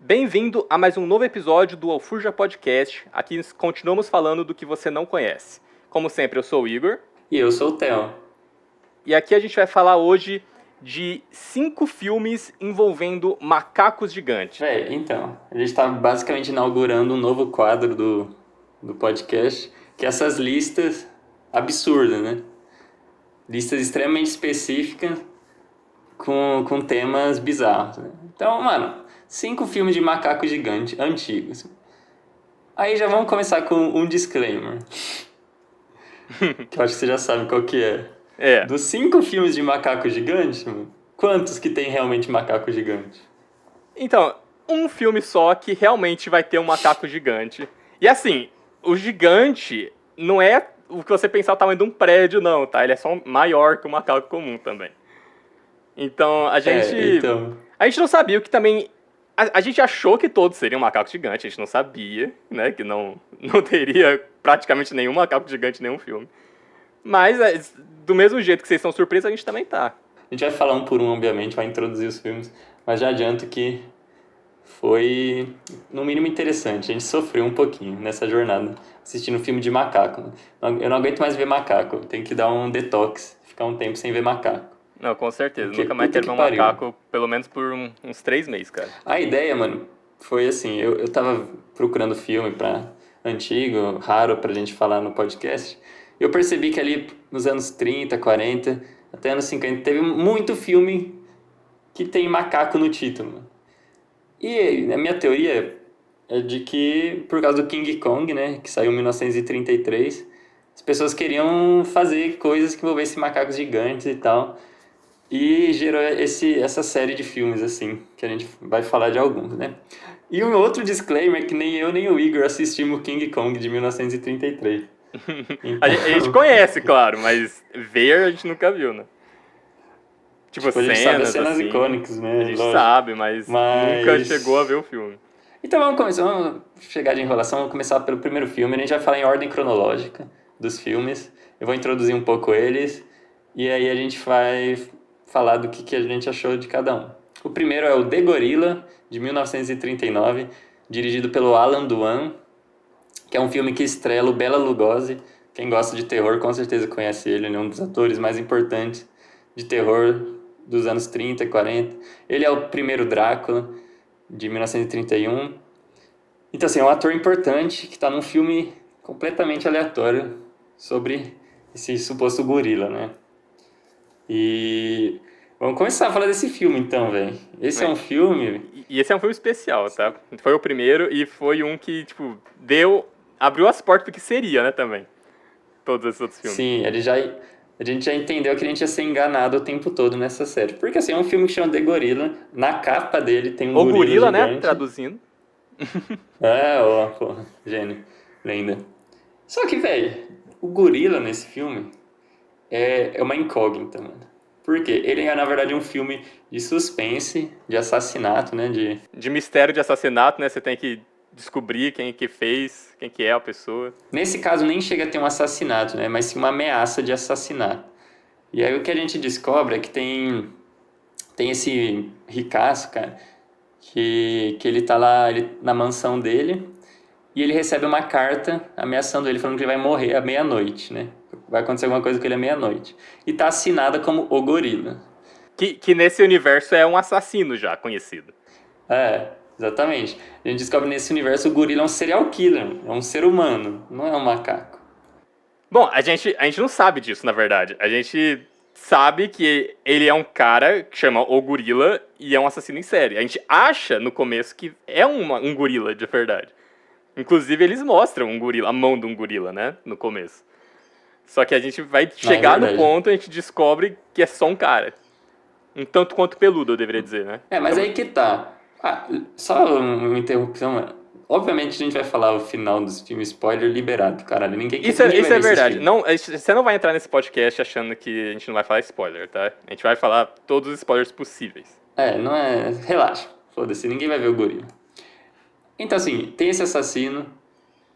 Bem-vindo a mais um novo episódio do Alfurja Podcast. Aqui continuamos falando do que você não conhece. Como sempre, eu sou o Igor. E eu sou o Theo. E aqui a gente vai falar hoje de 5 filmes envolvendo macacos gigantes. Então, a gente está basicamente inaugurando um novo quadro do podcast, que é essas listas absurdas, né? Listas extremamente específicas com temas bizarros, né? Então, mano, 5 filmes de macaco gigante antigos. Aí já vamos começar com um disclaimer. Que eu acho que você já sabe qual que é. Dos 5 filmes de macaco gigante, mano, quantos que tem realmente macaco gigante? Então, um filme só que realmente vai ter um macaco gigante. E assim, o gigante não é o que você pensar o tamanho de um prédio, não, tá? Ele é só maior que o macaco comum também. Então, a gente não sabia o que também... A gente achou que todos seriam macacos gigantes, a gente não sabia, né? Que não teria praticamente nenhum macaco gigante em nenhum filme. Mas, do mesmo jeito que vocês estão surpresos, a gente também tá. A gente vai falar um por um, obviamente, vai introduzir os filmes, mas já adianto que foi, no mínimo, interessante. A gente sofreu um pouquinho nessa jornada, assistindo filme de macaco. Eu não aguento mais ver macaco, tenho que dar um detox, ficar um tempo sem ver macaco. Não, com certeza. Porque, nunca mais quero ver um macaco, pelo menos por uns 3 meses, cara. A ideia, mano, foi assim, eu tava procurando filme antigo, raro pra gente falar no podcast. Eu percebi que ali nos anos 30, 40, até anos 50, teve muito filme que tem macaco no título. E a minha teoria é de que, por causa do King Kong, né, que saiu em 1933, as pessoas queriam fazer coisas que envolvessem macacos gigantes e tal. E gerou essa série de filmes, assim, que a gente vai falar de alguns, né? E um outro disclaimer é que nem eu nem o Igor assistimos King Kong de 1933. Então... a gente conhece, claro, mas ver a gente nunca viu, né? Tipo, a gente sabe as cenas assim, icônicas, né? A gente sabe, mas nunca chegou a ver o filme. Então vamos chegar de enrolação, vamos começar pelo primeiro filme. A gente vai falar em ordem cronológica dos filmes. Eu vou introduzir um pouco eles e aí a gente vai falar do que a gente achou de cada um. O primeiro é o The Gorilla, de 1939, dirigido pelo Alan Dwan, que é um filme que estrela o Bela Lugosi. Quem gosta de terror com certeza conhece ele, ele é um dos atores mais importantes de terror dos anos 30 e 40. Ele é o primeiro Drácula, de 1931. Então, assim, é um ator importante que está num filme completamente aleatório sobre esse suposto gorila, né? E vamos começar a falar desse filme, então, velho. Esse é um filme... E esse é um filme especial, tá? Foi o primeiro e foi um que, tipo, abriu as portas pro que seria, né, também. Todos esses outros filmes. Sim, a gente já entendeu que a gente ia ser enganado o tempo todo nessa série. Porque, assim, é um filme que chama The Gorilla. Na capa dele tem um gorila gigante. Né? Traduzindo. Pô, gênio. Lenda. Só que, velho, o gorila nesse filme é uma incógnita, mano. Por quê? Ele é, na verdade, um filme de suspense, de assassinato, né? De mistério de assassinato, né? Você tem que descobrir quem que fez, quem que é a pessoa. Nesse caso, nem chega a ter um assassinato, né? Mas sim uma ameaça de assassinato. E aí o que a gente descobre é que tem esse ricaço, cara, que ele tá lá na mansão dele e ele recebe uma carta ameaçando ele, falando que ele vai morrer à meia-noite, né? Vai acontecer alguma coisa com ele à meia-noite. E tá assinada como o gorila. Que nesse universo é um assassino já conhecido. Exatamente. A gente descobre nesse universo o gorila é um serial killer, é um ser humano, não é um macaco. Bom, a gente não sabe disso, na verdade. A gente sabe que ele é um cara que chama o gorila e é um assassino em série. A gente acha no começo que é um gorila de verdade. Inclusive, eles mostram a mão de um gorila, né, no começo. Só que a gente vai chegar no ponto e a gente descobre que é só um cara. Um tanto quanto peludo, eu deveria dizer, né? Mas aí que tá. Só uma interrupção. Obviamente a gente vai falar o final dos filmes, spoiler liberado, caralho. Isso é verdade. Não, você não vai entrar nesse podcast achando que a gente não vai falar spoiler, tá? A gente vai falar todos os spoilers possíveis. Não é... Relaxa. Foda-se, ninguém vai ver o gorila. Então, assim, tem esse assassino.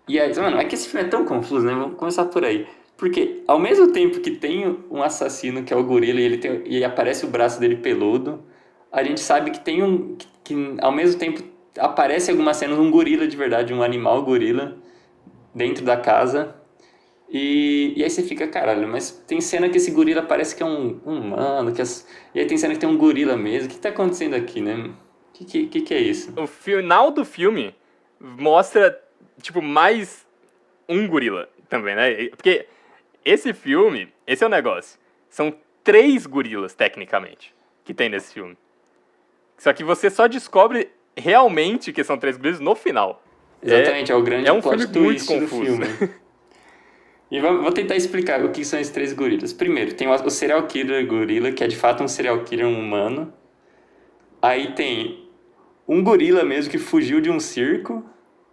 E aí, mano, é que esse filme é tão confuso, né? Vamos começar por aí. Porque ao mesmo tempo que tem um assassino que é o gorila e aparece o braço dele peludo, a gente sabe que tem que ao mesmo tempo aparece algumas cenas um gorila de verdade, um animal gorila dentro da casa. E aí você fica, caralho, mas tem cena que esse gorila parece que é um humano, e aí tem cena que tem um gorila mesmo. O que tá acontecendo aqui, né? Que é isso? O final do filme mostra, tipo, mais um gorila também, né? Porque esse filme, esse é o negócio. São 3 gorilas, tecnicamente, que tem nesse filme. Só que você só descobre realmente que são 3 gorilas no final. Exatamente, é o grande um plot filme muito twist do confuso. filme. E vou tentar explicar o que são esses 3 gorilas. Primeiro, tem o serial killer gorila, que é de fato um serial killer humano. Aí tem um gorila mesmo que fugiu de um circo,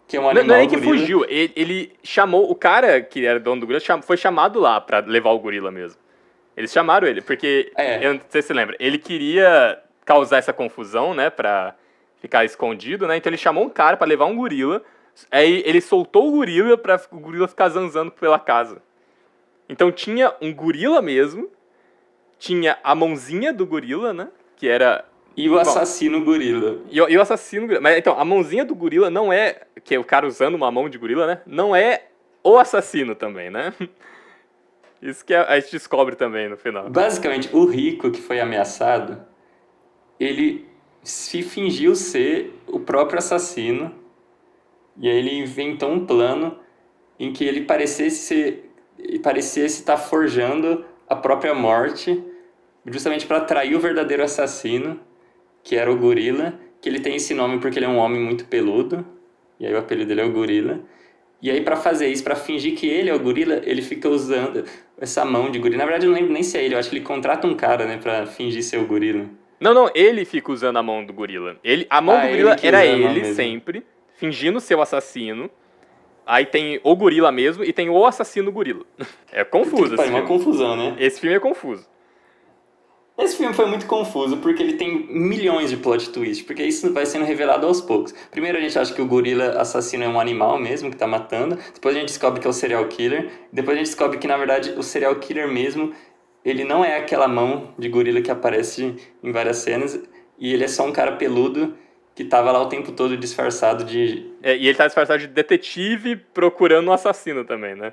que é um animal Não é nem que gorila. fugiu, ele chamou, o cara que era dono do gorila foi chamado lá pra levar o gorila mesmo. Eles chamaram ele, porque, eu não sei se você lembra, ele queria causar essa confusão, né, pra ficar escondido, né, então ele chamou um cara pra levar um gorila, aí ele soltou o gorila pra o gorila ficar zanzando pela casa. Então tinha um gorila mesmo, tinha a mãozinha do gorila, né, que era... E o assassino gorila. E o assassino... Mas então, a mãozinha do gorila não é... Que é o cara usando uma mão de gorila, né? Não é o assassino também, né? Isso que a gente descobre também no final. Basicamente, o rico que foi ameaçado, ele se fingiu ser o próprio assassino. E aí ele inventou um plano em que ele parecesse estar forjando a própria morte, justamente para atrair o verdadeiro assassino, que era o gorila, que ele tem esse nome porque ele é um homem muito peludo, e aí o apelido dele é o gorila. E aí para fazer isso, para fingir que ele é o gorila, ele fica usando essa mão de gorila. Na verdade eu não lembro nem se é ele, eu acho que ele contrata um cara, né, para fingir ser o gorila. Não, ele fica usando a mão do gorila. A mão do gorila era ele sempre, fingindo ser o assassino. Aí tem o gorila mesmo e tem o assassino gorila. É confuso esse filme. É uma confusão, né? Esse filme é confuso. Esse filme foi muito confuso porque ele tem milhões de plot twists, porque isso vai sendo revelado aos poucos. Primeiro a gente acha que o gorila assassino é um animal mesmo que tá matando, depois a gente descobre que é o serial killer, depois a gente descobre que na verdade o serial killer mesmo, ele não é aquela mão de gorila que aparece em várias cenas, e ele é só um cara peludo que tava lá o tempo todo disfarçado de... E ele tá disfarçado de detetive procurando um assassino também, né?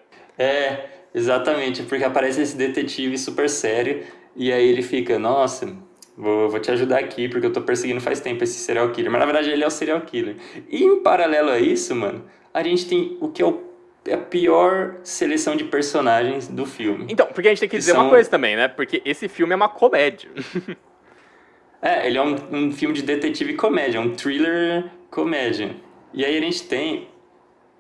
Exatamente, porque aparece esse detetive super sério, e aí ele fica, nossa, vou te ajudar aqui, porque eu tô perseguindo faz tempo esse serial killer. Mas na verdade ele é o serial killer. E em paralelo a isso, mano, a gente tem o que é a pior seleção de personagens do filme. Então, porque a gente tem que dizer uma coisa também, né? Porque esse filme é uma comédia. Ele é um filme de detetive comédia, um thriller comédia. E aí a gente tem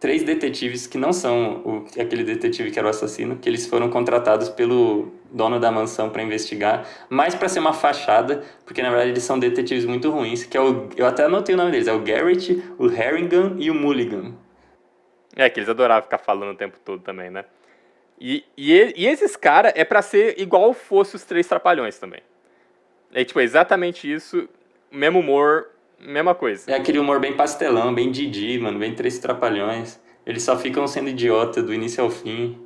3 detetives que não são aquele detetive que era o assassino, que eles foram contratados pelo dono da mansão para investigar, mais para ser uma fachada, porque na verdade eles são detetives muito ruins, que eu até anotei o nome deles, é o Garrett, o Harrigan e o Mulligan. Que eles adoravam ficar falando o tempo todo também, né? E esses caras é pra ser igual fosse os 3 Trapalhões também. É tipo, exatamente isso, mesmo humor, mesma coisa. É aquele humor bem pastelão, bem Didi, mano, bem 3 Trapalhões. Eles só ficam sendo idiota do início ao fim.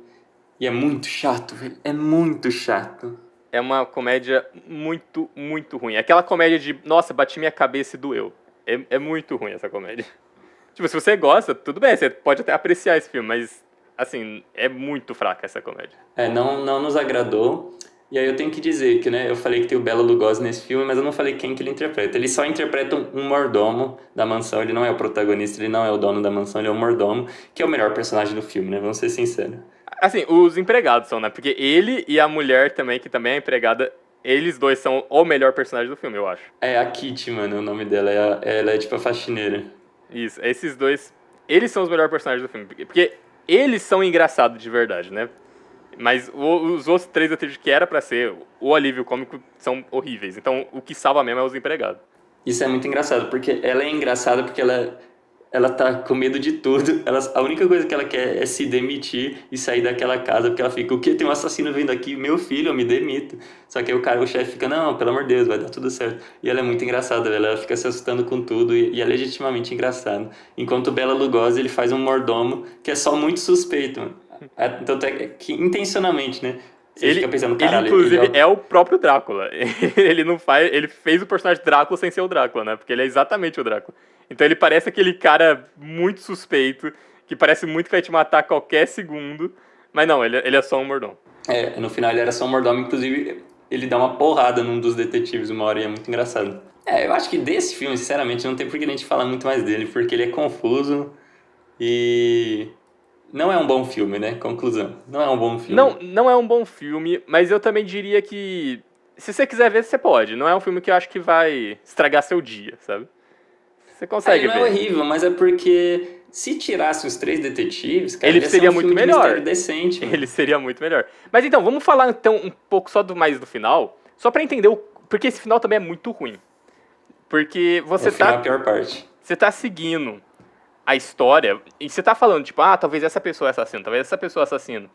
E é muito chato, velho. É muito chato. É uma comédia muito, muito ruim. Aquela comédia de, nossa, bati minha cabeça e doeu. É muito ruim essa comédia. Tipo, se você gosta, tudo bem, você pode até apreciar esse filme, mas, assim, é muito fraca essa comédia. Não nos agradou. E aí eu tenho que dizer que, né, eu falei que tem o Bela Lugosi nesse filme, mas eu não falei quem que ele interpreta. Ele só interpreta um mordomo da mansão, ele não é o protagonista, ele não é o dono da mansão, ele é o mordomo, que é o melhor personagem do filme, né, vamos ser sinceros. Assim, os empregados são, né, porque ele e a mulher também, que também é empregada, eles dois são o melhor personagem do filme, eu acho. É a Kitty, mano, o nome dela, ela é tipo a faxineira. Isso, esses dois, eles são os melhores personagens do filme, porque eles são engraçados de verdade, né? Mas os outros 3 atores que era pra ser o alívio cômico são horríveis. Então, o que salva mesmo é os empregados. Isso é muito engraçado, porque ela é engraçada porque ela tá com medo de tudo. A única coisa que ela quer é se demitir e sair daquela casa, porque ela fica, o quê? Tem um assassino vindo aqui? Meu filho, eu me demito. Só que aí o chefe fica, não, pelo amor de Deus, vai dar tudo certo. E ela é muito engraçada, velho. Ela fica se assustando com tudo e é legitimamente engraçado. Enquanto o Bela Lugosi, ele faz um mordomo que é só muito suspeito, mano. Tanto é que intencionalmente, né? Você fica pensando, caralho, ele inclusive é o próprio Drácula. Ele não faz, ele fez o personagem Drácula sem ser o Drácula, né? Porque ele é exatamente o Drácula. Então ele parece aquele cara muito suspeito, que parece muito que vai te matar a qualquer segundo. Mas não, ele é só um mordomo. No final ele era só um mordomo, inclusive ele dá uma porrada num dos detetives uma hora e é muito engraçado. Eu acho que desse filme, sinceramente, não tem por que a gente falar muito mais dele, porque ele é confuso e não é um bom filme, né? Conclusão, não é um bom filme. Não é um bom filme, mas eu também diria que se você quiser ver, você pode. Não é um filme que eu acho que vai estragar seu dia, sabe? Você consegue Ele não ver. é horrível, mas é porque se tirasse os 3 detetives, cara, Ele ia ser seria um muito filme de melhor. mistério decente. Mano. Ele seria muito melhor. Mas então, vamos falar então um pouco só mais do final, só pra entender porque esse final também é muito ruim. Porque você O final é a pior parte. Você tá seguindo a história e você tá falando, tipo, talvez essa pessoa é assassino, talvez essa pessoa é assassino.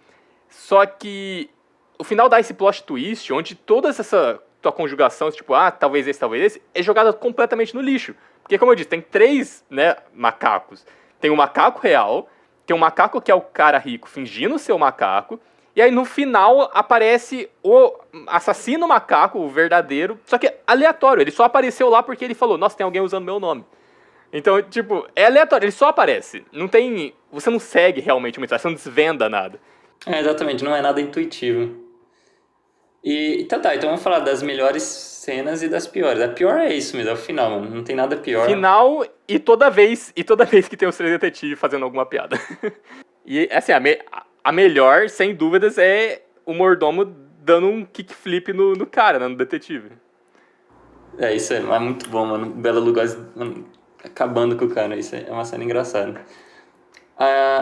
Só que o final dá esse plot twist, onde toda essa tua conjugação, tipo, talvez esse, é jogada completamente no lixo. Porque, como eu disse, tem 3, né, macacos. Tem o macaco real, tem um macaco que é o cara rico fingindo ser o macaco, e aí no final aparece o assassino macaco, o verdadeiro, só que aleatório, ele só apareceu lá porque ele falou, nossa, tem alguém usando meu nome. Então, tipo, é aleatório, ele só aparece. Não tem. Você não segue realmente uma história, você não desvenda nada. Exatamente, não é nada intuitivo. Então vamos falar das melhores cenas e das piores. A pior é isso mesmo, é o final, mano. Não tem nada pior. Final e toda vez que tem os 3 detetives fazendo alguma piada. E assim, a melhor, sem dúvidas, é o mordomo dando um kickflip no cara, né, no detetive. Isso é muito bom, mano. Bela Lugosi acabando com o cara, isso é uma cena engraçada.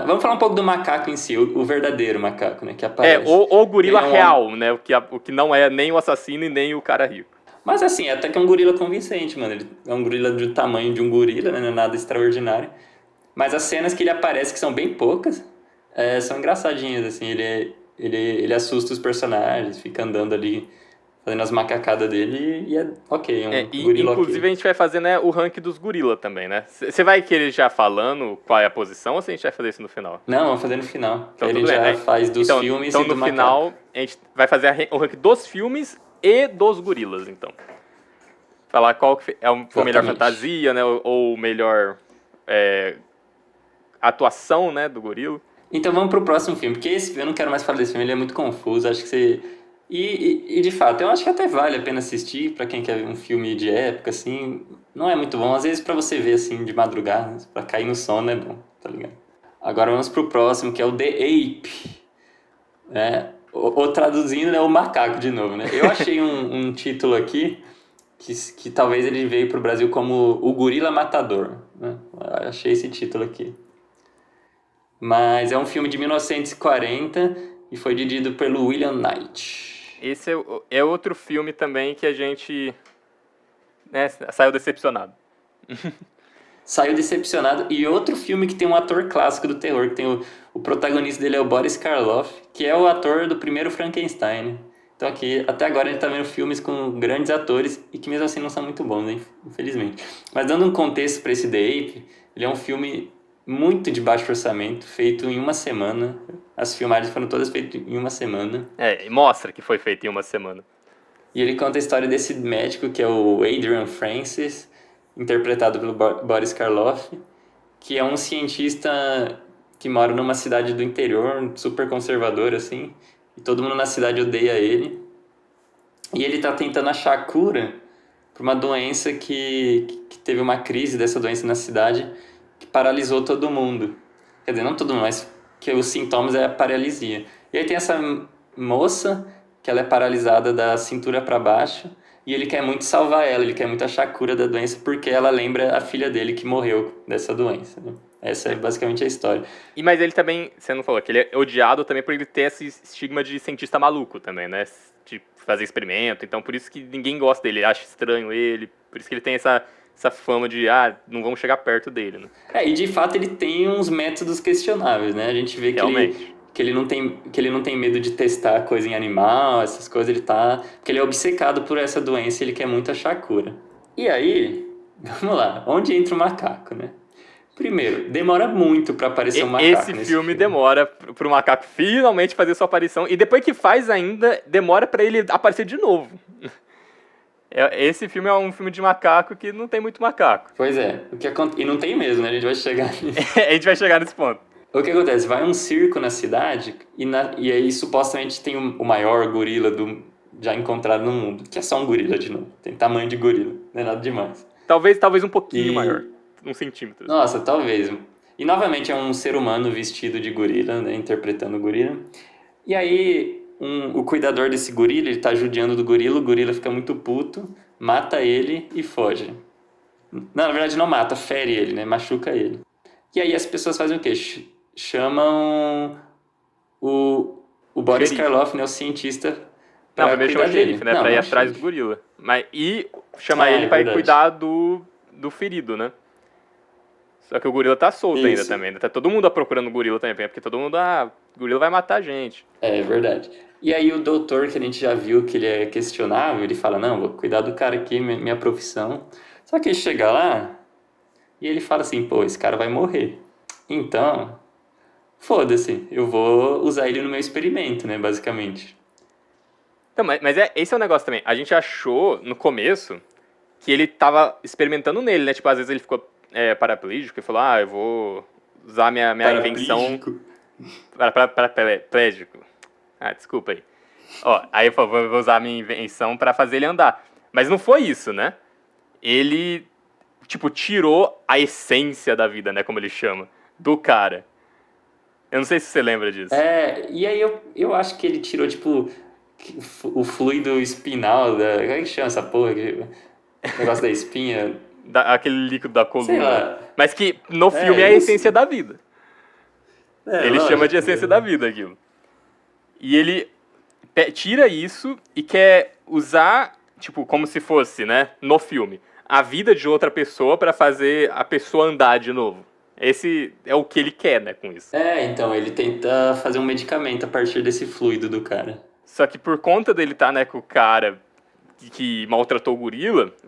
Vamos falar um pouco do macaco em si, o verdadeiro macaco, né, que aparece. O gorila real, né, o que não é nem o assassino e nem o cara rico. Mas assim, até que é um gorila convincente, mano. Ele é um gorila do tamanho de um gorila, né, não é nada extraordinário. Mas as cenas que ele aparece, que são bem poucas, são engraçadinhas, assim. Ele assusta os personagens, fica andando ali, fazendo as macacadas dele e é ok, é um gorila inclusive ok. a gente vai fazer, né, o ranking dos gorila também, né? Você vai querer já falando qual é a posição ou a gente vai fazer isso no final? Não, vamos fazer no final. Então, a gente já faz dos filmes e do macaco. Então no final a gente vai fazer o ranking dos filmes e dos gorilas, então. Falar qual que é a melhor fantasia, né, ou melhor atuação, né, do gorila. Então vamos pro próximo filme, porque eu não quero mais falar desse filme, ele é muito confuso, acho que você... E de fato, eu acho que até vale a pena assistir pra quem quer ver um filme de época, assim, não é muito bom, às vezes pra você ver, assim, de madrugada, pra cair no sono é bom, tá ligado? Agora vamos pro próximo, que é o The Ape, né? Ou traduzindo, é o macaco de novo, né? Eu achei um título aqui, que talvez ele veio pro Brasil como O Gorila Matador, né? Eu achei esse título aqui. Mas é um filme de 1940 e foi dirigido pelo William Knight. Esse é outro filme também que a gente, né, saiu decepcionado. Saiu decepcionado. E outro filme que tem um ator clássico do terror, que tem o protagonista dele é o Boris Karloff, que é o ator do primeiro Frankenstein. Então aqui, até agora a gente tá vendo filmes com grandes atores e que mesmo assim não são muito bons, né? Infelizmente. Mas dando um contexto para esse The Ape, ele é um filme muito de baixo orçamento, feito em uma semana. As filmagens foram todas feitas em uma semana. E mostra que foi feito em uma semana. E ele conta a história desse médico, que é o Adrian Francis, interpretado pelo Boris Karloff, que é um cientista que mora numa cidade do interior, super conservador, assim, e todo mundo na cidade odeia ele. E ele tá tentando achar a cura para uma doença que teve uma crise dessa doença na cidade, que paralisou todo mundo. Quer dizer, não todo mundo, mas que os sintomas é a paralisia. E aí tem essa moça, que ela é paralisada da cintura para baixo, e ele quer muito salvar ela, ele quer muito achar a cura da doença, porque ela lembra a filha dele que morreu dessa doença. Né? Essa é basicamente a história. Mas ele também, você não falou, que ele é odiado também por ele ter esse estigma de cientista maluco também, né? De fazer experimento, então por isso que ninguém gosta dele, acha estranho ele, por isso que ele tem essa fama de, não vamos chegar perto dele, né? E de fato ele tem uns métodos questionáveis, né? A gente vê que ele não tem medo de testar coisa em animal, essas coisas, porque ele é obcecado por essa doença e ele quer muito achar a cura. E aí, vamos lá, onde entra o macaco, né? Primeiro, demora muito pra aparecer um macaco. Esse filme demora pro macaco finalmente fazer sua aparição, e depois que faz ainda, demora pra ele aparecer de novo. Esse filme é um filme de macaco que não tem muito macaco. Pois é, e não tem mesmo, né? A gente vai chegar nisso. A gente vai chegar nesse ponto. O que acontece? Vai um circo na cidade e aí supostamente tem o maior gorila já encontrado no mundo, que é só um gorila de novo. Tem tamanho de gorila, não é nada demais. Talvez um pouquinho E, maior. Uns centímetros. nossa, talvez. E novamente é um ser humano vestido de gorila, né? Interpretando o gorila. E aí o cuidador desse gorila, ele tá judiando do gorila, o gorila fica muito puto, mata ele e foge. Não, na verdade não mata, fere ele, né? Machuca ele. E aí as pessoas fazem o quê? Chamam o Boris Xerife. Karloff, né? O cientista, Não, pra primeiro chama cuidar o dele. xerife, né? Não, Pra ir não é atrás do xerife. gorila. E chamar Ah, ele é pra ir verdade. cuidar do ferido, né? Só que o gorila tá solto ainda Isso. também. Tá todo mundo procurando o gorila também. Porque todo mundo, o gorila vai matar a gente. É verdade. E aí o doutor, que a gente já viu que ele é questionável, ele fala, não, vou cuidar do cara aqui, minha profissão. Só que ele chega lá e ele fala assim, pô, esse cara vai morrer. Então, foda-se, eu vou usar ele no meu experimento, né, basicamente. Então, mas esse é o negócio também. A gente achou, no começo, que ele tava experimentando nele, né? Tipo, às vezes ele ficou paraplégico e falou, eu vou usar minha invenção paraplégico. Desculpa aí. Aí eu falei, vou usar a minha invenção pra fazer ele andar. Mas não foi isso, né? Ele, tipo, tirou a essência da vida, né? Como ele chama, do cara. Eu não sei se você lembra disso. E aí eu acho que ele tirou, tipo, o fluido espinal como é que chama essa porra? O negócio da espinha. Aquele líquido da coluna. Sei lá. Mas que no filme é a essência da vida. Ele chama de essência da vida aquilo. E ele tira isso e quer usar, tipo, como se fosse, né, no filme, a vida de outra pessoa pra fazer a pessoa andar de novo. Esse é o que ele quer, né, com isso. Então, ele tenta fazer um medicamento a partir desse fluido do cara. Só que por conta dele estar, né, com o cara que maltratou o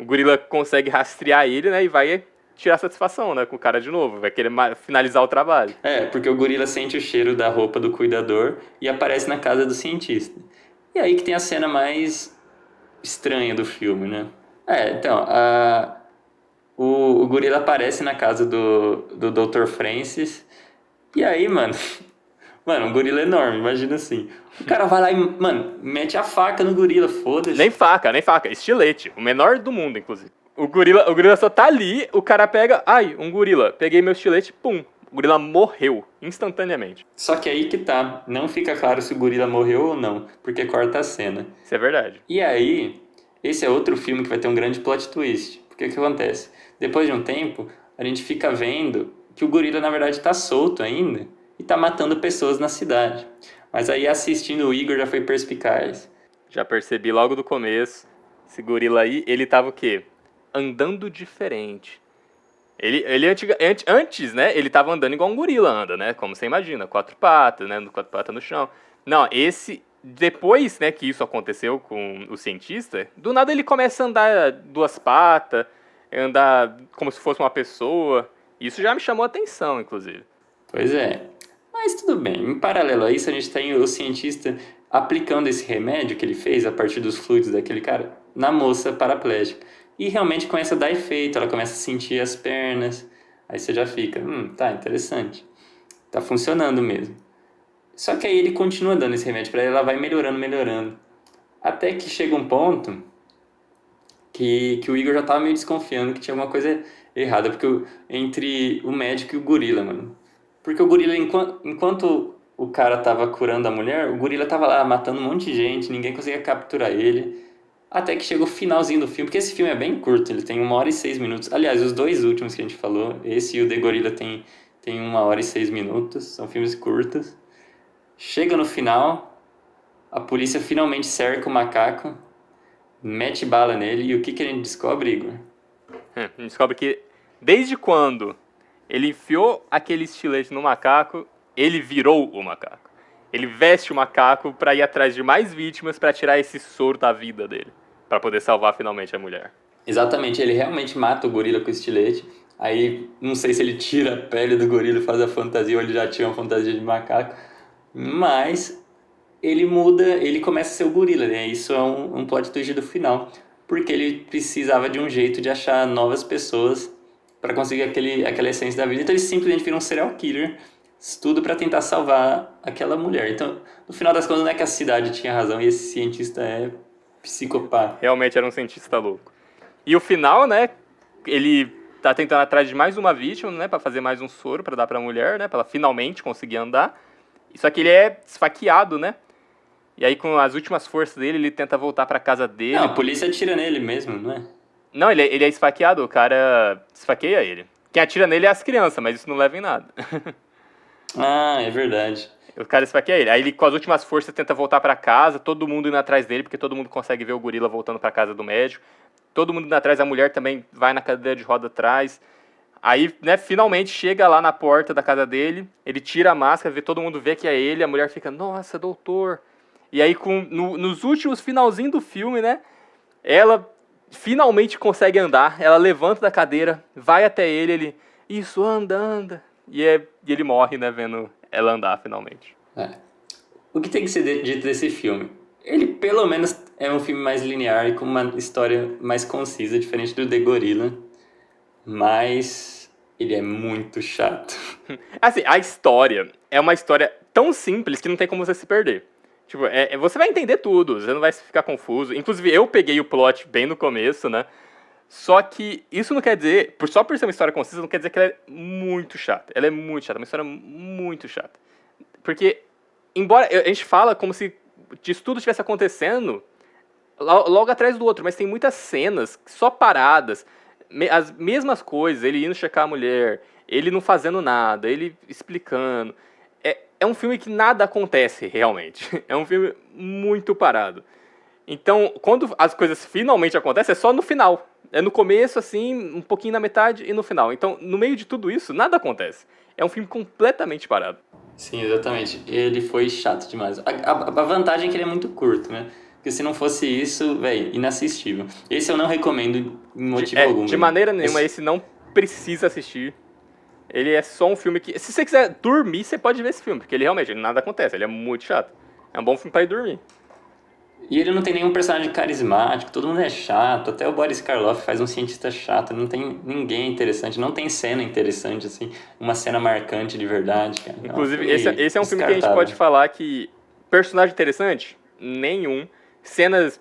gorila consegue rastrear ele, né, e vai tirar satisfação, né, com o cara de novo, vai querer finalizar o trabalho. Porque o gorila sente o cheiro da roupa do cuidador e aparece na casa do cientista. E aí que tem a cena mais estranha do filme, né? Então, o gorila aparece na casa do Dr. Francis. E aí, mano, um gorila enorme, imagina assim. O cara vai lá e, mano, mete a faca no gorila, foda-se. Nem faca, estilete, o menor do mundo, inclusive. O gorila só tá ali, o cara pega, um gorila, peguei meu estilete, pum, o gorila morreu, instantaneamente. Só que aí que tá, não fica claro se o gorila morreu ou não, porque corta a cena. Isso é verdade. E aí, esse é outro filme que vai ter um grande plot twist. Porque o que acontece? Depois de um tempo, a gente fica vendo que o gorila, na verdade, tá solto ainda e tá matando pessoas na cidade. Mas aí, assistindo, o Igor já foi perspicaz. Já percebi logo do começo, esse gorila aí, ele tava o quê? Andando diferente. Antes, né, ele tava andando igual um gorila anda, né? Como você imagina, 4 patas, né? 4 patas no chão. Não, depois, né, que isso aconteceu com o cientista, do nada ele começa a andar 2 patas, andar como se fosse uma pessoa. Isso já me chamou a atenção, inclusive. Pois é. Mas tudo bem. Em paralelo a isso, a gente tem o cientista aplicando esse remédio que ele fez a partir dos fluidos daquele cara na moça paraplégica. E realmente começa a dar efeito, ela começa a sentir as pernas. Aí você já fica, tá, interessante. Tá funcionando mesmo. Só que aí ele continua dando esse remédio pra ela vai melhorando. Até que chega um ponto que o Igor já tava meio desconfiando que tinha alguma coisa errada entre o médico e o gorila, mano. Porque o gorila, enquanto o cara tava curando a mulher, o gorila tava lá matando um monte de gente, ninguém conseguia capturar ele. Até que chega o finalzinho do filme, porque esse filme é bem curto, ele tem 1h06. Aliás, os 2 últimos que a gente falou, esse e o The Gorilla tem 1h06, são filmes curtos. Chega no final, a polícia finalmente cerca o macaco, mete bala nele, e o que a gente descobre, Igor? A gente descobre que desde quando ele enfiou aquele estilete no macaco, ele virou o macaco. Ele veste o macaco pra ir atrás de mais vítimas pra tirar esse soro da vida dele, pra poder salvar finalmente a mulher. Exatamente, ele realmente mata o gorila com o estilete. Aí, não sei se ele tira a pele do gorila e faz a fantasia, ou ele já tinha uma fantasia de macaco. Mas ele muda, ele começa a ser o gorila, né? Isso é um plot twist do final. porque ele precisava de um jeito de achar novas pessoas para conseguir aquela essência da vida. Então ele simplesmente vira um serial killer, tudo para tentar salvar aquela mulher. Então, no final das contas, não é que a cidade tinha razão e esse cientista é psicopata. Realmente era um cientista louco. E o final, né, ele tá tentando atrás de mais uma vítima, né, pra fazer mais um soro pra dar pra mulher, né, pra ela finalmente conseguir andar. Só que ele é esfaqueado, né? E aí, com as últimas forças dele, ele tenta voltar pra casa dele. Não, a polícia atira nele mesmo, não é? Não, ele é esfaqueado, o cara esfaqueia ele. Quem atira nele é as crianças, mas isso não leva em nada. Ah, é verdade. O cara esfaqueia ele. Aí ele, com as últimas forças, tenta voltar pra casa, todo mundo indo atrás dele, porque todo mundo consegue ver o gorila voltando pra casa do médico. Todo mundo indo atrás, a mulher também vai na cadeira de roda atrás. Aí, né, finalmente chega lá na porta da casa dele, ele tira a máscara, todo mundo vê que é ele, a mulher fica, nossa, doutor. E aí, nos últimos finalzinho do filme, né, ela finalmente consegue andar, ela levanta da cadeira, vai até ele, isso, anda, anda. E ele morre, né, vendo ela andar finalmente. É. O que tem que ser dito desse filme? Ele, pelo menos, é um filme mais linear e com uma história mais concisa, diferente do The Gorilla. Mas ele é muito chato. Assim, a história é uma história tão simples que não tem como você se perder. Tipo, você vai entender tudo, você não vai ficar confuso. Inclusive, eu peguei o plot bem no começo, né? Só que isso não quer dizer, só por ser uma história concisa, não quer dizer que ela é muito chata. Ela é muito chata, uma história muito chata. Porque, embora a gente fala como se isso tudo estivesse acontecendo logo atrás do outro, mas tem muitas cenas só paradas, as mesmas coisas, ele indo checar a mulher, ele não fazendo nada, ele explicando. É um filme que nada acontece realmente. É um filme muito parado. Então, quando as coisas finalmente acontecem, é só no final. É no começo, assim, um pouquinho na metade e no final. Então, no meio de tudo isso, nada acontece. É um filme completamente parado. Sim, exatamente. Ele foi chato demais. A vantagem é que ele é muito curto, né? Porque se não fosse isso, velho, inassistível. Esse eu não recomendo em motivo algum. De maneira nenhuma, esse não precisa assistir. Ele é só um filme que... Se você quiser dormir, você pode ver esse filme. Porque ele realmente, nada acontece. Ele é muito chato. É um bom filme pra ir dormir. E ele não tem nenhum personagem carismático, todo mundo é chato, até o Boris Karloff faz um cientista chato, não tem ninguém interessante, não tem cena interessante, assim, uma cena marcante de verdade, cara. Inclusive, esse é um filme que a gente pode falar que personagem interessante? Nenhum. Cenas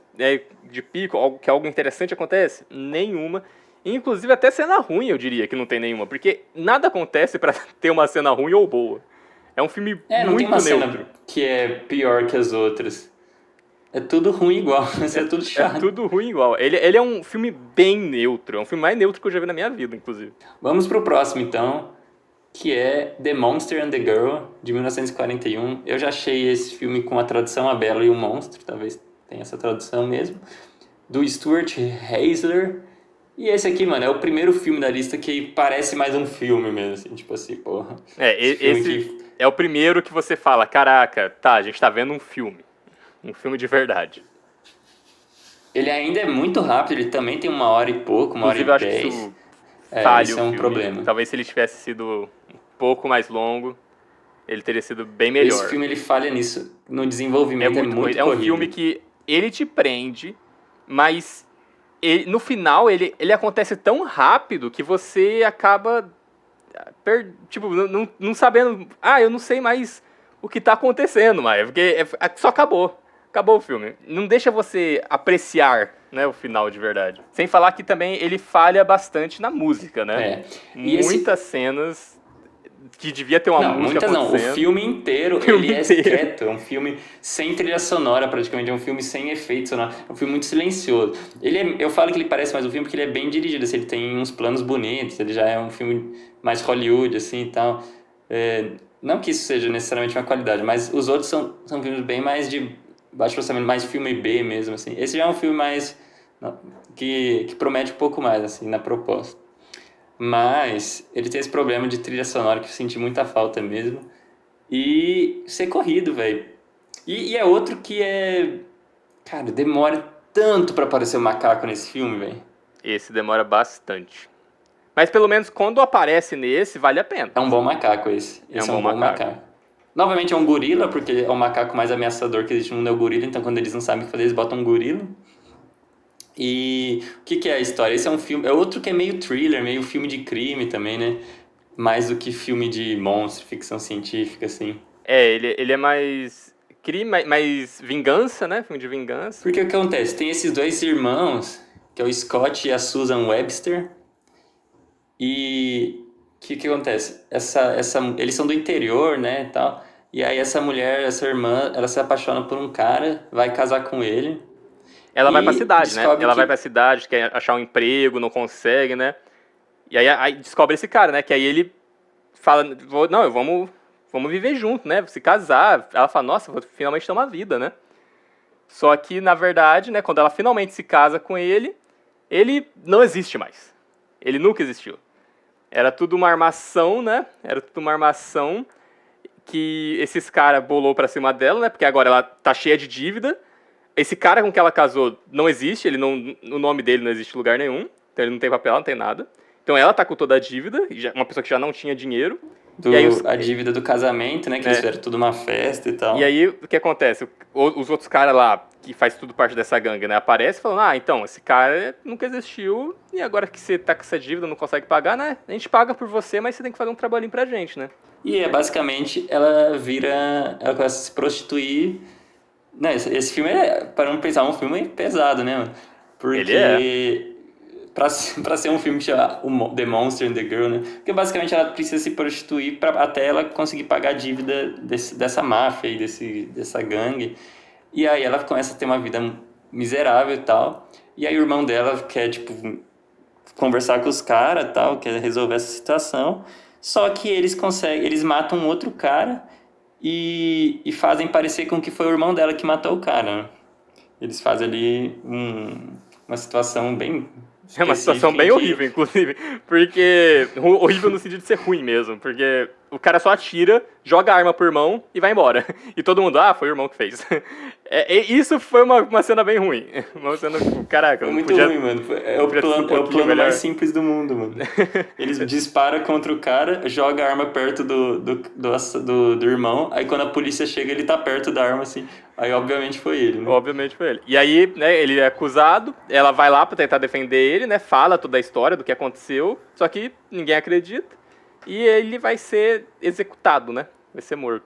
de pico, que algo interessante acontece? Nenhuma. Inclusive, até cena ruim, eu diria que não tem nenhuma, porque nada acontece pra ter uma cena ruim ou boa. É um filme muito neutro. Não tem uma cena que é pior que as outras. É tudo ruim igual, é tudo chato. É tudo ruim igual. Ele é um filme bem neutro. É um filme mais neutro que eu já vi na minha vida, inclusive. Vamos pro próximo, então, que é The Monster and the Girl, de 1941. Eu já achei esse filme com a tradução A Bela e o Monstro, talvez tenha essa tradução mesmo, do Stuart Haisler. E esse aqui, mano, é o primeiro filme da lista que parece mais um filme mesmo, assim, tipo assim, porra. Esse é o primeiro que você fala, caraca, tá, a gente tá vendo um filme. Um filme de verdade. Ele ainda é muito rápido, ele também tem 1h e pouco, 1h10. Eu acho que isso falha isso é um problema. Talvez se ele tivesse sido um pouco mais longo, ele teria sido bem melhor. Esse filme ele falha nisso, no desenvolvimento é muito corrido. É um filme que ele te prende, mas no final ele acontece tão rápido que você acaba não sabendo, eu não sei mais o que tá acontecendo, mas porque só acabou o filme. Não deixa você apreciar, né, o final de verdade. Sem falar que também ele falha bastante na música, né? Muitas cenas que devia ter uma música acontecendo. Muitas não, o filme inteiro ele é quieto, é um filme sem trilha sonora praticamente, é um filme sem efeito sonoro, é um filme muito silencioso. Eu falo que ele parece mais um filme porque ele é bem dirigido, assim, ele tem uns planos bonitos, ele já é um filme mais Hollywood, assim, e tal. Não que isso seja necessariamente uma qualidade, mas os outros são filmes bem mais de baixo orçamento, mais filme B mesmo, assim. Esse já é um filme mais que promete um pouco mais, assim, na proposta. Mas ele tem esse problema de trilha sonora que eu senti muita falta mesmo. E ser corrido, velho. E é outro que cara, demora tanto pra aparecer o macaco nesse filme, velho. Esse demora bastante. Mas pelo menos quando aparece nesse, vale a pena. É um bom macaco esse. Esse é um bom macaco. Novamente é um gorila, porque é o macaco mais ameaçador que existe no mundo, é o gorila. Então quando eles não sabem o que fazer, eles botam um gorila. E o que é a história? Esse é um filme. É outro que é meio thriller, meio filme de crime também, né? Mais do que filme de monstro, ficção científica, assim. Ele é mais crime, mais vingança, né? Filme de vingança. Porque o que acontece? Tem esses dois irmãos, que é o Scott e a Susan Webster. E o que acontece? Eles são do interior, né, tal. E aí essa mulher, essa irmã, ela se apaixona por um cara, vai casar com ele Ela vai pra e cidade, né? descobre Ela vai que pra cidade, quer achar um emprego, não consegue, né? E aí descobre esse cara, né? Que aí ele fala, não, vamos viver junto, né? Se casar. Ela fala, nossa, vou finalmente ter uma vida, né? Só que, na verdade, né, quando ela finalmente se casa com ele não existe mais. Ele nunca existiu. Era tudo uma armação, né? Era tudo uma armação que esses caras bolou pra cima dela, né? Porque agora ela tá cheia de dívida. Esse cara com que ela casou não existe, o nome dele não existe em lugar nenhum. Então ele não tem papel, não tem nada. Então ela tá com toda a dívida, uma pessoa que já não tinha dinheiro. E aí, a dívida do casamento, né, que eles fizeram tudo uma festa e tal. E aí o que acontece? Os outros caras lá, que faz tudo parte dessa gangue, né, aparecem falando, então, esse cara nunca existiu e agora que você tá com essa dívida, não consegue pagar, né, a gente paga por você, mas você tem que fazer um trabalhinho pra gente, né? E basicamente ela começa a se prostituir. Né, esse filme para não pensar, um filme pesado, né, mano? Ele é. Porque pra ser um filme que chama The Monster and the Girl, né? Porque basicamente ela precisa se prostituir até ela conseguir pagar a dívida dessa máfia e dessa gangue. E aí ela começa a ter uma vida miserável e tal. E aí o irmão dela quer, tipo, conversar com os caras e tal, quer resolver essa situação. Só que eles matam um outro cara e fazem parecer com que foi o irmão dela que matou o cara, né? Eles fazem ali uma situação bem É uma situação específica bem em que... horrível, inclusive. Porque. Horrível no sentido de ser ruim mesmo. Porque o cara só atira, joga a arma pro irmão e vai embora. E todo mundo, foi o irmão que fez. Isso foi uma cena bem ruim. Uma cena, caraca, Foi muito podia, ruim, mano. É o plano mais simples do mundo, mano. Eles disparam contra o cara, joga a arma perto do irmão, aí quando a polícia chega, ele tá perto da arma, assim. Aí, obviamente, foi ele, né? Obviamente foi ele. E aí, né, ele é acusado, ela vai lá pra tentar defender ele, né, fala toda a história do que aconteceu, só que ninguém acredita, e ele vai ser executado, né, vai ser morto.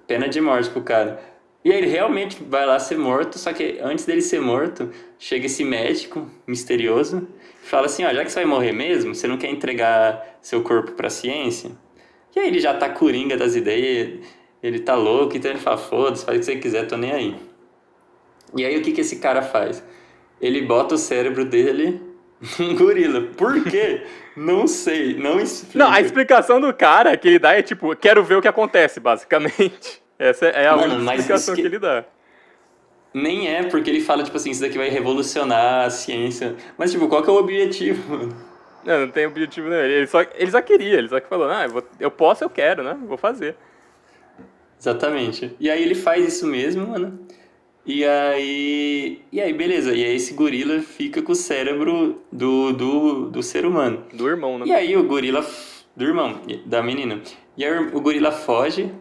Pena de morte pro cara. E aí ele realmente vai lá ser morto, só que antes dele ser morto, chega esse médico misterioso e fala assim, já que você vai morrer mesmo, você não quer entregar seu corpo pra ciência? E aí ele já tá coringa das ideias, ele tá louco, então ele fala, foda-se, faz o que você quiser, tô nem aí. E aí o que esse cara faz? Ele bota o cérebro dele num gorila. Por quê? Não sei, não explica. Não, a explicação do cara que ele dá é tipo, quero ver o que acontece, basicamente. Essa é a única explicação que ele dá. Nem é, porque ele fala, tipo assim, isso daqui vai revolucionar a ciência. Mas, tipo, qual que é o objetivo, mano? Não tem objetivo nenhum. Ele só queria, ele só que falou, eu posso, eu quero, né? Vou fazer. Exatamente. E aí ele faz isso mesmo, mano. E aí, beleza. E aí esse gorila fica com o cérebro do ser humano. Do irmão, né? E aí o gorila... Do irmão, da menina. E aí o gorila foge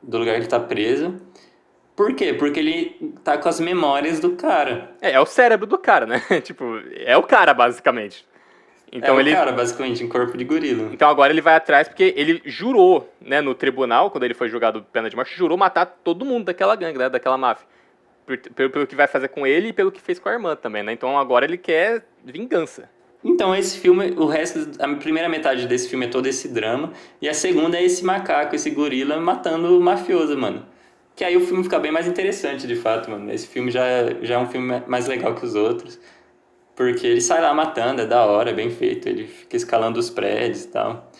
do lugar que ele tá preso. Por quê? Porque ele tá com as memórias do cara. É o cérebro do cara, né? Tipo, é o cara, basicamente. Então o cara, basicamente, em corpo de gorila. Então agora ele vai atrás porque ele jurou, né, no tribunal, quando ele foi julgado pena de morte, jurou matar todo mundo daquela gangue, né, daquela máfia. Pelo que vai fazer com ele e pelo que fez com a irmã também, né? Então agora ele quer vingança. Então esse filme, a primeira metade desse filme é todo esse drama, e a segunda é esse macaco, esse gorila matando o mafioso, mano. Que aí o filme fica bem mais interessante, de fato, mano. Esse filme já é um filme mais legal que os outros. Porque ele sai lá matando, é da hora, é bem feito. Ele fica escalando os prédios e tal.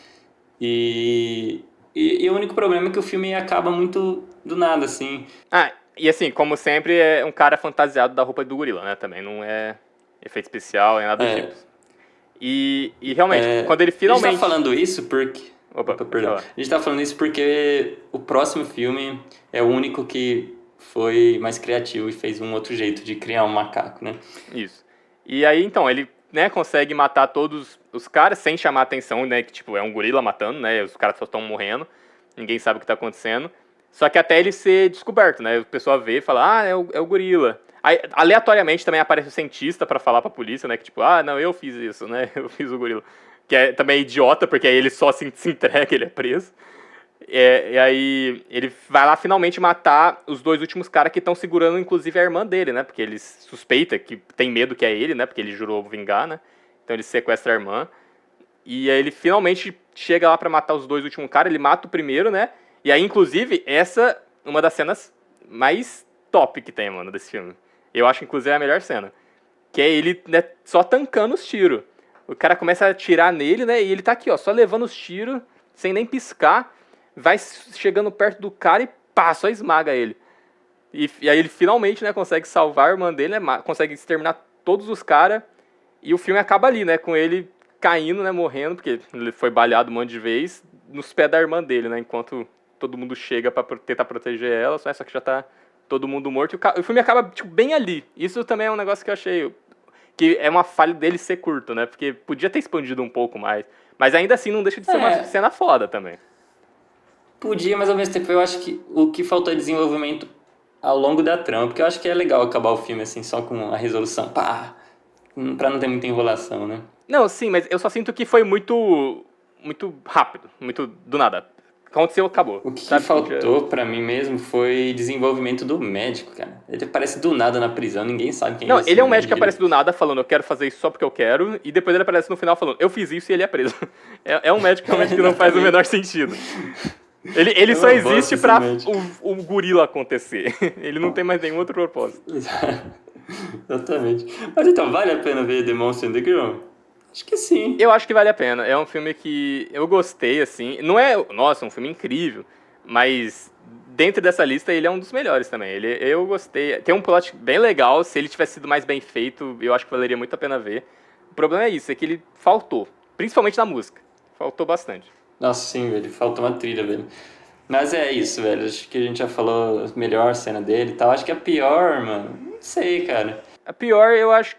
E o único problema é que o filme acaba muito do nada, assim. E assim, como sempre, é um cara fantasiado da roupa do gorila, né? Também não é efeito especial, é nada do tipo. E realmente, quando ele finalmente... A gente tá falando isso porque... Opa, perdão. A gente tá falando isso porque o próximo filme é o único que foi mais criativo e fez um outro jeito de criar um macaco, né? Isso. E aí, então, ele, né, consegue matar todos os caras sem chamar atenção, né? Que, tipo, é um gorila matando, né? Os caras só estão morrendo. Ninguém sabe o que tá acontecendo. Só que até ele ser descoberto, né? O pessoal vê e fala, é o gorila. Aí, aleatoriamente também aparece o cientista pra falar pra polícia, né? Que tipo, ah, não, eu fiz isso, né? Eu fiz o gorila. Que é também idiota, porque aí ele só se entrega, ele é preso. E aí ele vai lá finalmente matar os dois últimos caras que estão segurando, inclusive, a irmã dele, né? Porque eles suspeita que tem medo que é ele, né? Porque ele jurou vingar, né? Então ele sequestra a irmã. E aí ele finalmente chega lá pra matar os dois últimos caras, ele mata o primeiro, né? E aí, inclusive, essa é uma das cenas mais top que tem, mano, desse filme. Eu acho, inclusive, é a melhor cena. Que é ele, né, só tancando os tiros. O cara começa a atirar nele, né? E ele tá aqui, ó, só levando os tiros, sem nem piscar. Vai chegando perto do cara e pá, só esmaga ele. E aí ele finalmente, né, consegue salvar a irmã dele, né? Consegue exterminar todos os caras. E o filme acaba ali, né? Com ele caindo, né? Morrendo, porque ele foi baleado um monte de vez, nos pés da irmã dele, né? Enquanto todo mundo chega pra tentar proteger ela, só que já tá todo mundo morto. E o filme acaba, tipo, bem ali. Isso também é um negócio que eu achei... Que é uma falha dele ser curto, né? Porque podia ter expandido um pouco mais. Mas ainda assim não deixa de ser uma cena foda também. Podia, mas ao mesmo tempo eu acho que o que faltou é desenvolvimento ao longo da trama, porque eu acho que é legal acabar o filme assim, só com a resolução, pá, pra não ter muita enrolação, né? Não, sim, mas eu só sinto que foi muito rápido, muito do nada. Aconteceu, acabou. O que Sabe? faltou pra mim mesmo foi desenvolvimento do médico, cara. Ele aparece do nada na prisão, ninguém sabe quem é Não, esse ele é um médico que médico. aparece do nada falando, eu quero fazer isso só porque eu quero, e depois ele aparece no final falando, eu fiz isso e ele é preso. É um médico realmente que não faz o menor sentido. Ele só existe pra o gorila acontecer. Ele não tem mais nenhum outro propósito. Exatamente. Mas então, vale a pena ver The Monster in the Girl? Acho que sim. Eu acho que vale a pena. É um filme que eu gostei, assim. Não é, nossa, um filme incrível, mas dentro dessa lista ele é um dos melhores também. Eu gostei. Tem um plot bem legal. Se ele tivesse sido mais bem feito, eu acho que valeria muito a pena ver. O problema é isso, é que ele faltou. Principalmente na música. Faltou bastante. Nossa, sim, velho. Faltou uma trilha, velho. Mas é isso, velho. Acho que a gente já falou a melhor cena dele e tal. Acho que a pior, mano. Não sei, cara. A pior, eu acho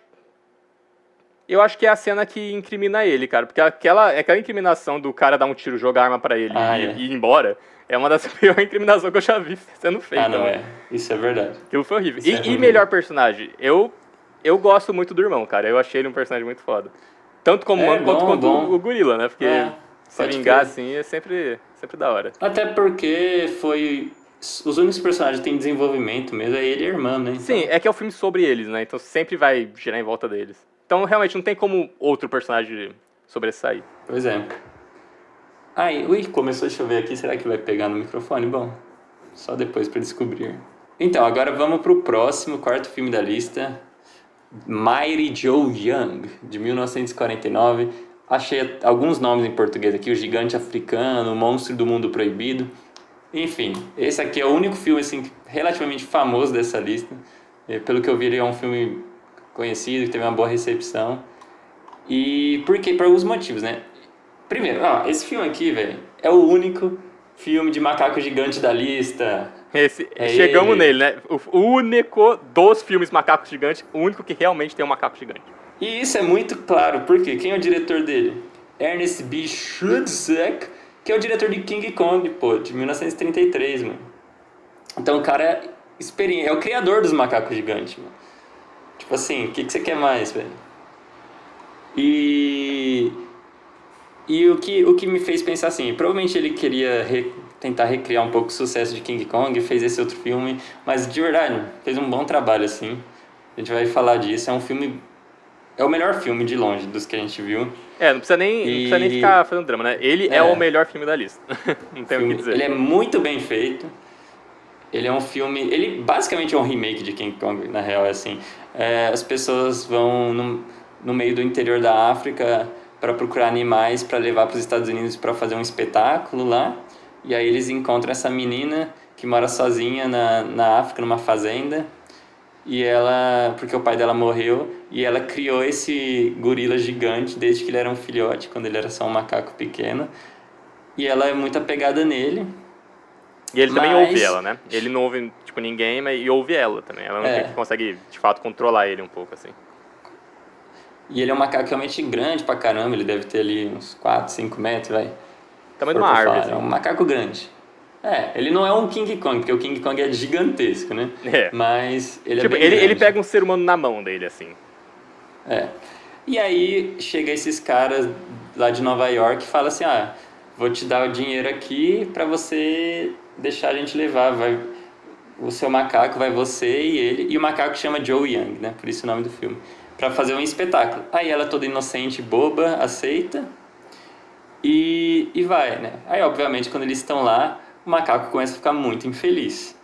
que é a cena que incrimina ele, cara. Porque aquela incriminação do cara dar um tiro, jogar arma pra ele e ir embora, é uma das piores incriminações que eu já vi sendo feita. Ah, não é. Isso é verdade. Aquilo foi horrível. E melhor personagem? Eu gosto muito do irmão, cara. Eu achei ele um personagem muito foda. Tanto como humano quanto o gorila, né? Porque se vingar assim é sempre da hora. Até porque foi... Os únicos personagens que têm desenvolvimento mesmo é ele e a irmã, né? Então... Sim, é que é o filme sobre eles, né? Então sempre vai girar em volta deles. Então realmente não tem como outro personagem sobressair. Pois é. Aí, começou a chover aqui. Será que vai pegar no microfone? Bom, só depois pra descobrir. Então, agora vamos pro próximo, quarto filme da lista. Mighty Joe Young, de 1949. Achei alguns nomes em português aqui. O Gigante Africano, O Monstro do Mundo Proibido. Enfim, esse aqui é o único filme assim, relativamente famoso dessa lista. Pelo que eu vi, ele é um filme conhecido, que teve uma boa recepção. E por quê? Por alguns motivos, né? Primeiro, esse filme aqui, velho, é o único filme de macaco gigante da lista. Chegamos nele, né? O único dos filmes macacos gigantes, o único que realmente tem um macaco gigante. E isso é muito claro, porque quem é o diretor dele? Ernest B. Schutzik, que é o diretor de King Kong, pô, de 1933, mano. Então o cara é experiente, é o criador dos macacos gigantes, mano. Tipo assim, o que você quer mais, velho? E o que me fez pensar assim, provavelmente ele queria tentar recriar um pouco o sucesso de King Kong, fez esse outro filme, mas de verdade, fez um bom trabalho, assim. A gente vai falar disso, é um filme... É o melhor filme, de longe, dos que a gente viu. Não precisa nem ficar fazendo drama, né? Ele é o melhor filme da lista. Não tem o que dizer. Ele é muito bem feito. Ele é um filme... Ele basicamente é um remake de King Kong, na real, assim. As pessoas vão no meio do interior da África para procurar animais para levar para os Estados Unidos para fazer um espetáculo lá. E aí eles encontram essa menina que mora sozinha na África, numa fazenda. E ela, porque o pai dela morreu, e ela criou esse gorila gigante desde que ele era um filhote, quando ele era só um macaco pequeno. E ela é muito apegada nele. E ele também ouve ela, né? Ele não ouve, tipo, ninguém, mas ouve ela também. Ela não consegue, de fato, controlar ele um pouco, assim. E ele é um macaco realmente grande pra caramba, ele deve ter ali uns 4, 5 metros, vai. Tamanho de uma árvore, assim. É um macaco grande. Ele não é um King Kong, porque o King Kong é gigantesco, né? É. Mas ele Tipo, é bem ele grande. pega um ser humano na mão dele, assim. É. E aí chega esses caras lá de Nova York e fala assim, vou te dar o dinheiro aqui pra você deixar a gente levar, vai o seu macaco, vai você e ele, e o macaco chama Joe Young, né? Por isso o nome do filme, pra fazer um espetáculo. Aí ela toda inocente, boba, aceita e vai, né? Aí obviamente quando eles estão lá, o macaco começa a ficar muito infeliz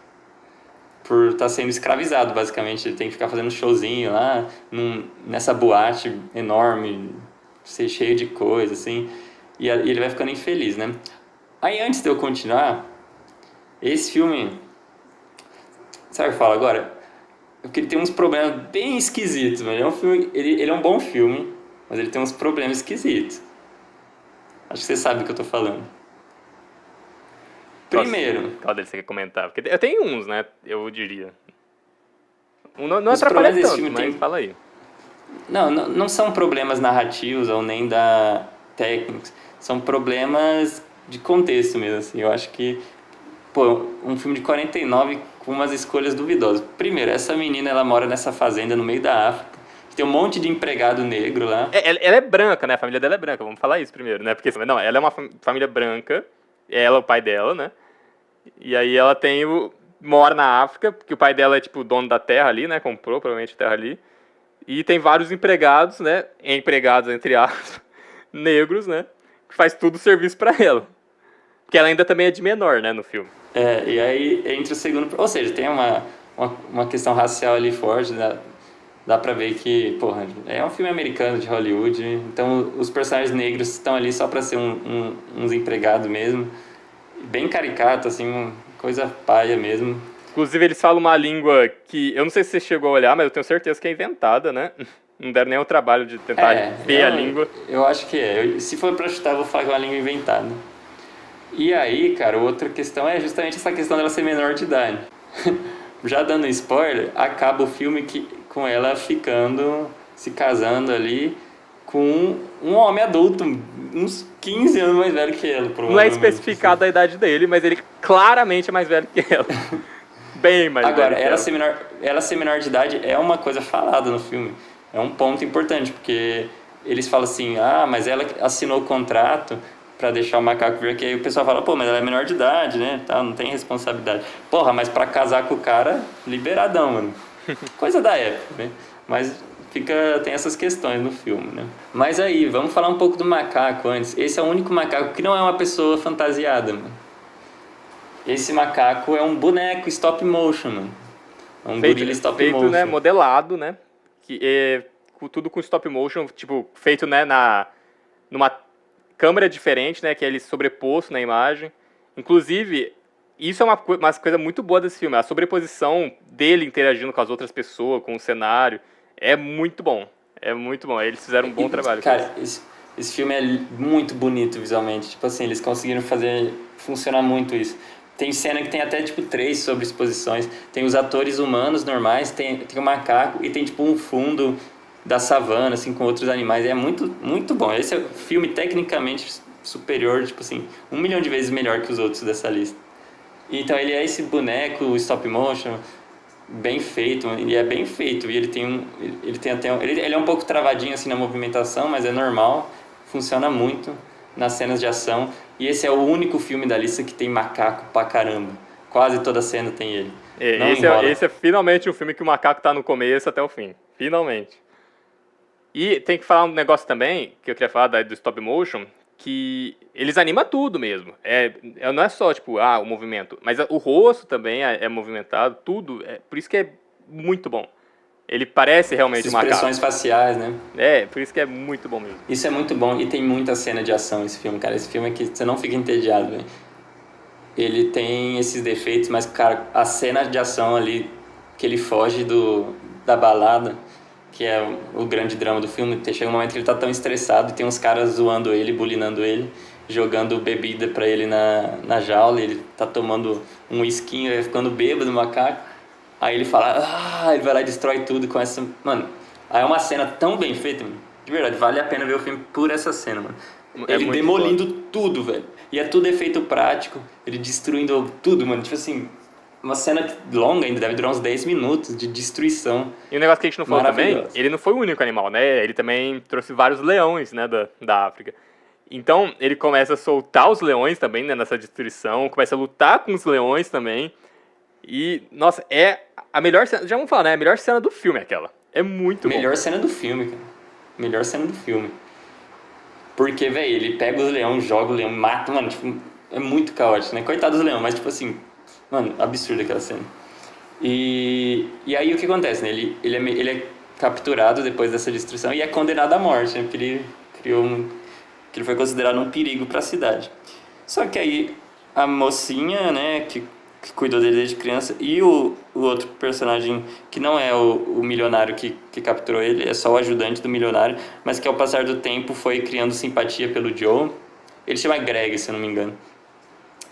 por estar sendo escravizado, basicamente. Ele tem que ficar fazendo showzinho lá, nessa boate enorme, cheio de coisa, assim. E ele vai ficando infeliz, né? Aí, antes de eu continuar, esse filme... Sabe o que eu falo agora? Porque ele tem uns problemas bem esquisitos, mano. Ele é um bom filme, mas ele tem uns problemas esquisitos. Acho que você sabe do que eu tô falando. Primeiro, Qual deles você quer comentar? Porque eu tenho uns, né? Eu diria. Não os atrapalha problemas desse tanto, filme mas tem... fala aí. Não são problemas narrativos ou nem técnicos, são problemas de contexto mesmo, assim. Eu acho que, um filme de 49 com umas escolhas duvidosas. Primeiro, essa menina, ela mora nessa fazenda no meio da África, tem um monte de empregado negro lá. Ela é branca, né? A família dela é branca, vamos falar isso primeiro, né? Porque, não, ela é uma família branca, ela, o pai dela, né? E aí ela mora na África, porque o pai dela é, tipo, dono da terra ali, né? Comprou, provavelmente, a terra ali. E tem vários empregados, né? Empregados, entre aspas, negros, né? Que faz tudo o serviço pra ela. Porque ela ainda também é de menor, né, no filme. E aí entra o segundo... Ou seja, tem uma questão racial ali forte, né? Dá pra ver que, porra, é um filme americano de Hollywood, então os personagens negros estão ali só pra ser uns empregados mesmo. Bem caricato, assim, coisa paia mesmo. Inclusive, eles falam uma língua que eu não sei se você chegou a olhar, mas eu tenho certeza que é inventada, né? Não deram nem o trabalho de tentar ver a língua. Eu acho que é. Se for pra chutar, eu vou falar que é uma língua inventada. E aí, cara, outra questão é justamente essa questão dela ser menor de idade. Já dando spoiler, acaba o filme com ela se casando ali com um homem adulto, uns 15 anos mais velho que ela, Não é provavelmente. especificada a idade dele, mas ele claramente é mais velho que ela. Bem mais Agora, velho que ela ser menor de idade é uma coisa falada no filme. É um ponto importante, porque eles falam assim, mas ela assinou o contrato pra deixar o macaco vir aqui. Aí o pessoal fala, mas ela é menor de idade, né? Não tem responsabilidade. Porra, mas pra casar com o cara, liberadão, mano. Coisa da época, né? Mas tem essas questões no filme, né? Mas aí, vamos falar um pouco do macaco antes. Esse é o único macaco que não é uma pessoa fantasiada, mano. Esse macaco é um boneco stop motion, mano. É um gorila stop motion. Né, modelado, né? Tudo com stop motion, tipo, feito, né, numa câmera diferente, né, que é ele sobreposto na imagem. Inclusive, isso é uma coisa muito boa desse filme. A sobreposição dele interagindo com as outras pessoas, com o cenário, é muito bom. É muito bom. Eles fizeram um bom trabalho. Cara, esse filme é muito bonito visualmente. Tipo assim, eles conseguiram fazer funcionar muito isso. Tem cena que tem até, tipo, 3 sobreexposições. Tem os atores humanos normais, tem o macaco e tem, tipo, um fundo da savana, assim, com outros animais. É muito, muito bom. Esse é um filme tecnicamente superior, tipo assim, 1 milhão de vezes melhor que os outros dessa lista. Então, ele é esse boneco stop motion bem feito, ele é bem feito. E ele tem até... Ele é um pouco travadinho, assim, na movimentação, mas é normal. Funciona muito nas cenas de ação. E esse é o único filme da lista que tem macaco pra caramba. Quase toda cena tem ele. Esse é finalmente um filme que o macaco tá no começo até o fim. Finalmente. E tem que falar um negócio também, que eu queria falar do stop motion, que eles animam tudo mesmo. Não é só, tipo, o movimento, mas o rosto também é movimentado, tudo. Por isso que é muito bom. Ele parece realmente um macaco. Expressões faciais, né? Por isso que é muito bom mesmo. Isso é muito bom e tem muita cena de ação esse filme, cara. Esse filme aqui, você não fica entediado, velho. Ele tem esses defeitos, mas, cara, a cena de ação ali, que ele foge da balada, que é o grande drama do filme, chega um momento que ele tá tão estressado e tem uns caras zoando ele, bulinando ele, jogando bebida pra ele na jaula, ele tá tomando um whisky, ficando bêbado, macaco. Aí ele fala, ele vai lá e destrói tudo com essa... Mano, aí é uma cena tão bem feita, mano. De verdade, vale a pena ver o filme por essa cena, mano. Ele muito demolindo tudo, velho. E é tudo efeito prático, ele destruindo tudo, mano. Tipo assim, uma cena longa ainda, deve durar uns 10 minutos de destruição. E um negócio que a gente não falou também, Maravilhosa. ele não foi o único animal, né? Ele também trouxe vários leões, né, da África. Então, ele começa a soltar os leões também, né, nessa destruição, começa a lutar com os leões também. E, nossa, é a melhor cena, já vamos falar, né? A melhor cena do filme é aquela. É muito Melhor bom. cena do filme, cara. Melhor cena do filme. Porque, velho, ele pega os leões, joga o leão, mata, mano, tipo, é muito caótico, né? Coitado dos leões, mas, tipo assim, mano, absurdo aquela cena. E aí o que acontece, né? Ele é capturado depois dessa destruição e é condenado à morte, né? Porque ele criou que ele foi considerado um perigo para a cidade. Só que aí a mocinha, né, que cuidou dele desde criança, e o outro personagem que não é o milionário que capturou ele, é só o ajudante do milionário, mas que ao passar do tempo foi criando simpatia pelo Joe. Ele chama Greg, se eu não me engano.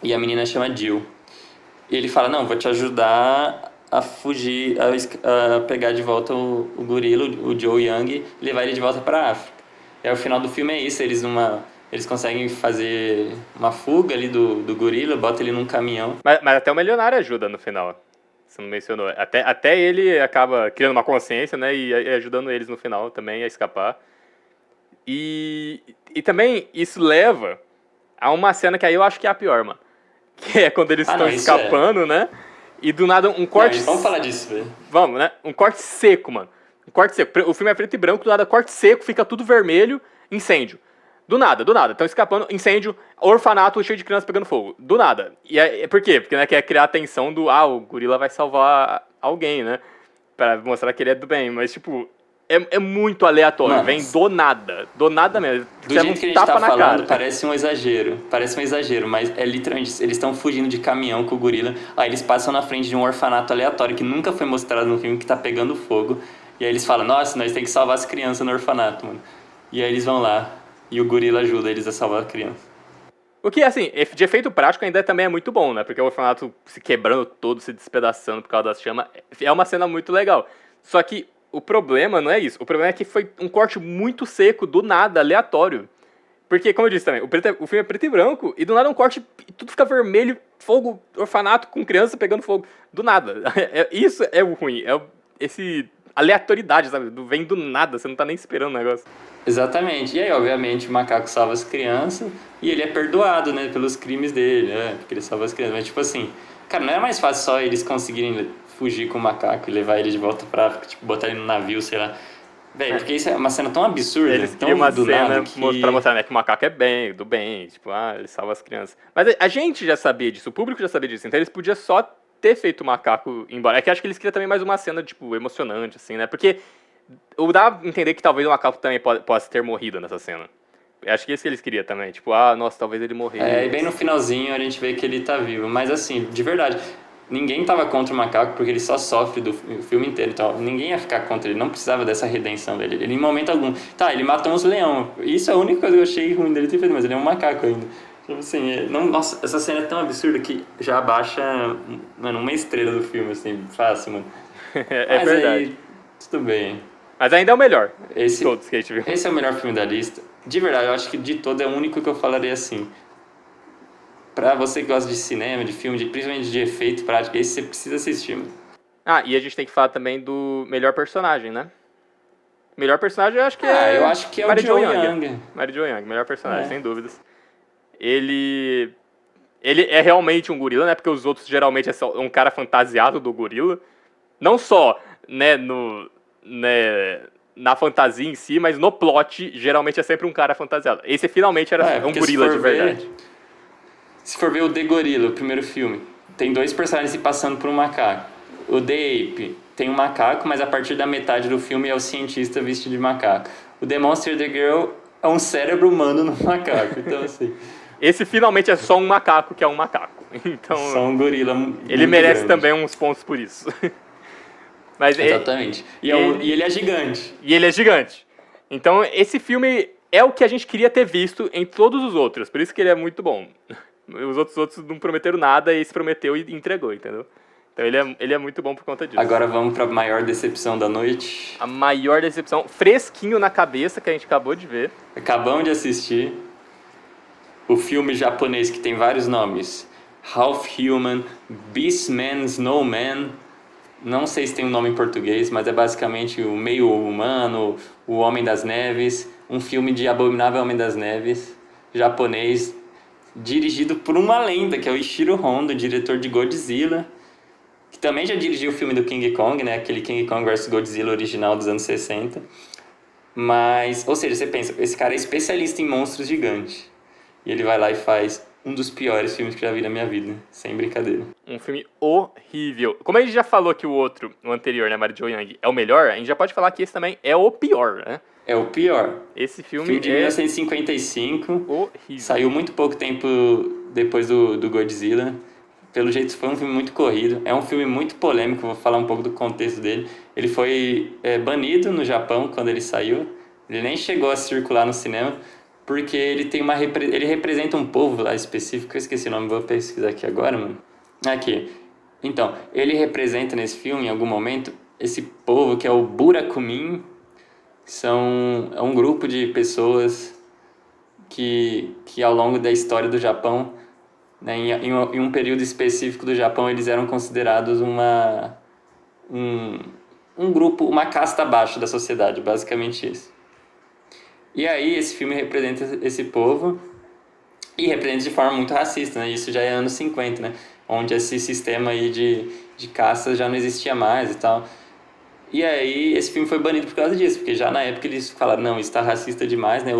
E a menina chama Jill. E ele fala, não, vou te ajudar a fugir, a pegar de volta o gorila, o Joe Young, e levar ele de volta para a África. E aí o final do filme é isso, eles conseguem fazer uma fuga ali do gorila, bota ele num caminhão. Mas até o milionário ajuda no final. Você não mencionou. Até ele acaba criando uma consciência, né? E ajudando eles no final também a escapar. E também isso leva a uma cena que aí eu acho que é a pior, mano. Que é quando eles estão escapando, né? E do nada um corte... Não, vamos falar disso, velho. Vamos, né? Um corte seco, mano. Um corte seco. O filme é preto e branco, do nada corte seco, fica tudo vermelho, incêndio. Do nada. Estão escapando, incêndio, orfanato cheio de crianças pegando fogo. Do nada. E por quê? Porque, né, quer criar a tensão do, o gorila vai salvar alguém, né? Pra mostrar que ele é do bem. Mas, tipo, é muito aleatório. Mano, vem do nada. Do nada mesmo. Do jeito que a gente tá falando, parece um exagero, mas é literalmente, eles estão fugindo de caminhão com o gorila, aí eles passam na frente de um orfanato aleatório que nunca foi mostrado no filme, que tá pegando fogo, e aí eles falam, nossa, nós temos que salvar as crianças no orfanato, mano. E aí eles vão lá, e o gorila ajuda eles a salvar a criança. O que, assim, de efeito prático ainda também é muito bom, né? Porque o orfanato se quebrando todo, se despedaçando por causa das chamas, é uma cena muito legal. Só que o problema não é isso. O problema é que foi um corte muito seco, do nada, aleatório. Porque, como eu disse também, o filme é preto e branco, e do nada um corte, e tudo fica vermelho, fogo, orfanato com criança pegando fogo. Do nada. Isso é o ruim. Esse aleatoriedade, sabe? Vem do nada, você não tá nem esperando o negócio. Exatamente. E aí, obviamente, o macaco salva as crianças, e ele é perdoado, né, pelos crimes dele, né? Porque ele salva as crianças. Mas, tipo assim, cara, não é mais fácil só eles conseguirem fugir com o macaco e levar ele de volta pra África, tipo, botar ele no navio, sei lá. Velho, porque isso é uma cena tão absurda, eles tão criam uma do cena nada que... pra mostrar, né, que o macaco é do bem, tipo, ele salva as crianças. Mas a gente já sabia disso, o público já sabia disso, então eles podiam só ter feito o macaco ir embora. É que acho que eles queriam também mais uma cena, tipo, emocionante, assim, né? Porque dá a entender que talvez o macaco também possa ter morrido nessa cena. Acho que é isso que eles queriam também, tipo, nossa, talvez ele morreu. E bem no finalzinho a gente vê que ele tá vivo. Mas assim, de verdade, ninguém tava contra o macaco porque ele só sofre do filme inteiro. Então, ninguém ia ficar contra ele, não precisava dessa redenção dele. Ele, em momento algum... Tá, ele matou uns leão. Isso é a única coisa que eu achei ruim dele ter feito, mas ele é um macaco ainda. Tipo assim, nossa, essa cena é tão absurda que já abaixa, mano, uma estrela do filme, assim, fácil, mano. É mas verdade. Aí, tudo bem. Mas ainda é o melhor de todos que a gente viu. Esse é o melhor filme da lista. De verdade, eu acho que de todo é o único que eu falaria assim. Pra você que gosta de cinema, de filme, principalmente de efeito prático, esse você precisa assistir, mano. E a gente tem que falar também do melhor personagem, né? Melhor personagem eu acho que é... eu acho que é o Joe Young. Mary Jo Young, melhor personagem, sem dúvidas. Ele é realmente um gorila, né? Porque os outros geralmente é só um cara fantasiado do gorila. Não só, né, na fantasia em si, mas no plot, geralmente é sempre um cara fantasiado. Esse finalmente era um gorila de verdade. Se for ver o The Gorilla, o primeiro filme, tem dois personagens se passando por um macaco. O The Ape tem um macaco, mas a partir da metade do filme é o cientista vestido de macaco. O The Monster The Girl é um cérebro humano no macaco. Então, assim... Esse finalmente é só um macaco que é um macaco. Então, só um gorila. Ele merece também uns pontos por isso. Mas exatamente. E ele é gigante. E ele é gigante. Então, esse filme é o que a gente queria ter visto em todos os outros. Por isso que ele é muito bom. Os outros não prometeram nada, e esse prometeu e entregou, entendeu? Então ele é muito bom por conta disso. Agora vamos pra maior decepção da noite. A maior decepção, fresquinho na cabeça, que a gente acabou de ver. Acabamos de assistir. o filme japonês que tem vários nomes, Half Human, Beastman, Snowman, não sei se tem um nome em português, mas é basicamente o meio humano, o Homem das Neves, um filme de Abominável Homem das Neves, japonês, dirigido por uma lenda, que é o Ishiro Honda, diretor de Godzilla, que também já dirigiu o filme do King Kong, né? Aquele King Kong vs Godzilla original dos anos 60. Mas, ou seja, você pensa, esse cara é especialista em monstros gigantes. E ele vai lá e faz um dos piores filmes que já vi na minha vida, sem brincadeira. Um filme horrível. Como a gente já falou que o anterior, né, Mario Young, é o melhor, a gente já pode falar que esse também é o pior, né? É o pior. Esse filme De 1955. horrível. Saiu muito pouco tempo depois do Godzilla. Pelo jeito foi um filme muito corrido. É um filme muito polêmico, vou falar um pouco do contexto dele. Ele foi banido no Japão quando ele saiu. Ele nem chegou a circular no cinema, porque ele tem ele representa um povo lá específico. Eu esqueci o nome, vou pesquisar aqui agora, mano. Aqui. Então, ele representa nesse filme, em algum momento, esse povo que é o Burakumin. É um grupo de pessoas que ao longo da história do Japão, né, em um período específico do Japão, eles eram considerados um grupo, uma casta abaixo da sociedade, basicamente isso. E aí esse filme representa esse povo e representa de forma muito racista, né? Isso já é anos 50, né? Onde esse sistema aí de castas já não existia mais e tal. E aí esse filme foi banido por causa disso, porque já na época eles falaram, não, isso está racista demais, né?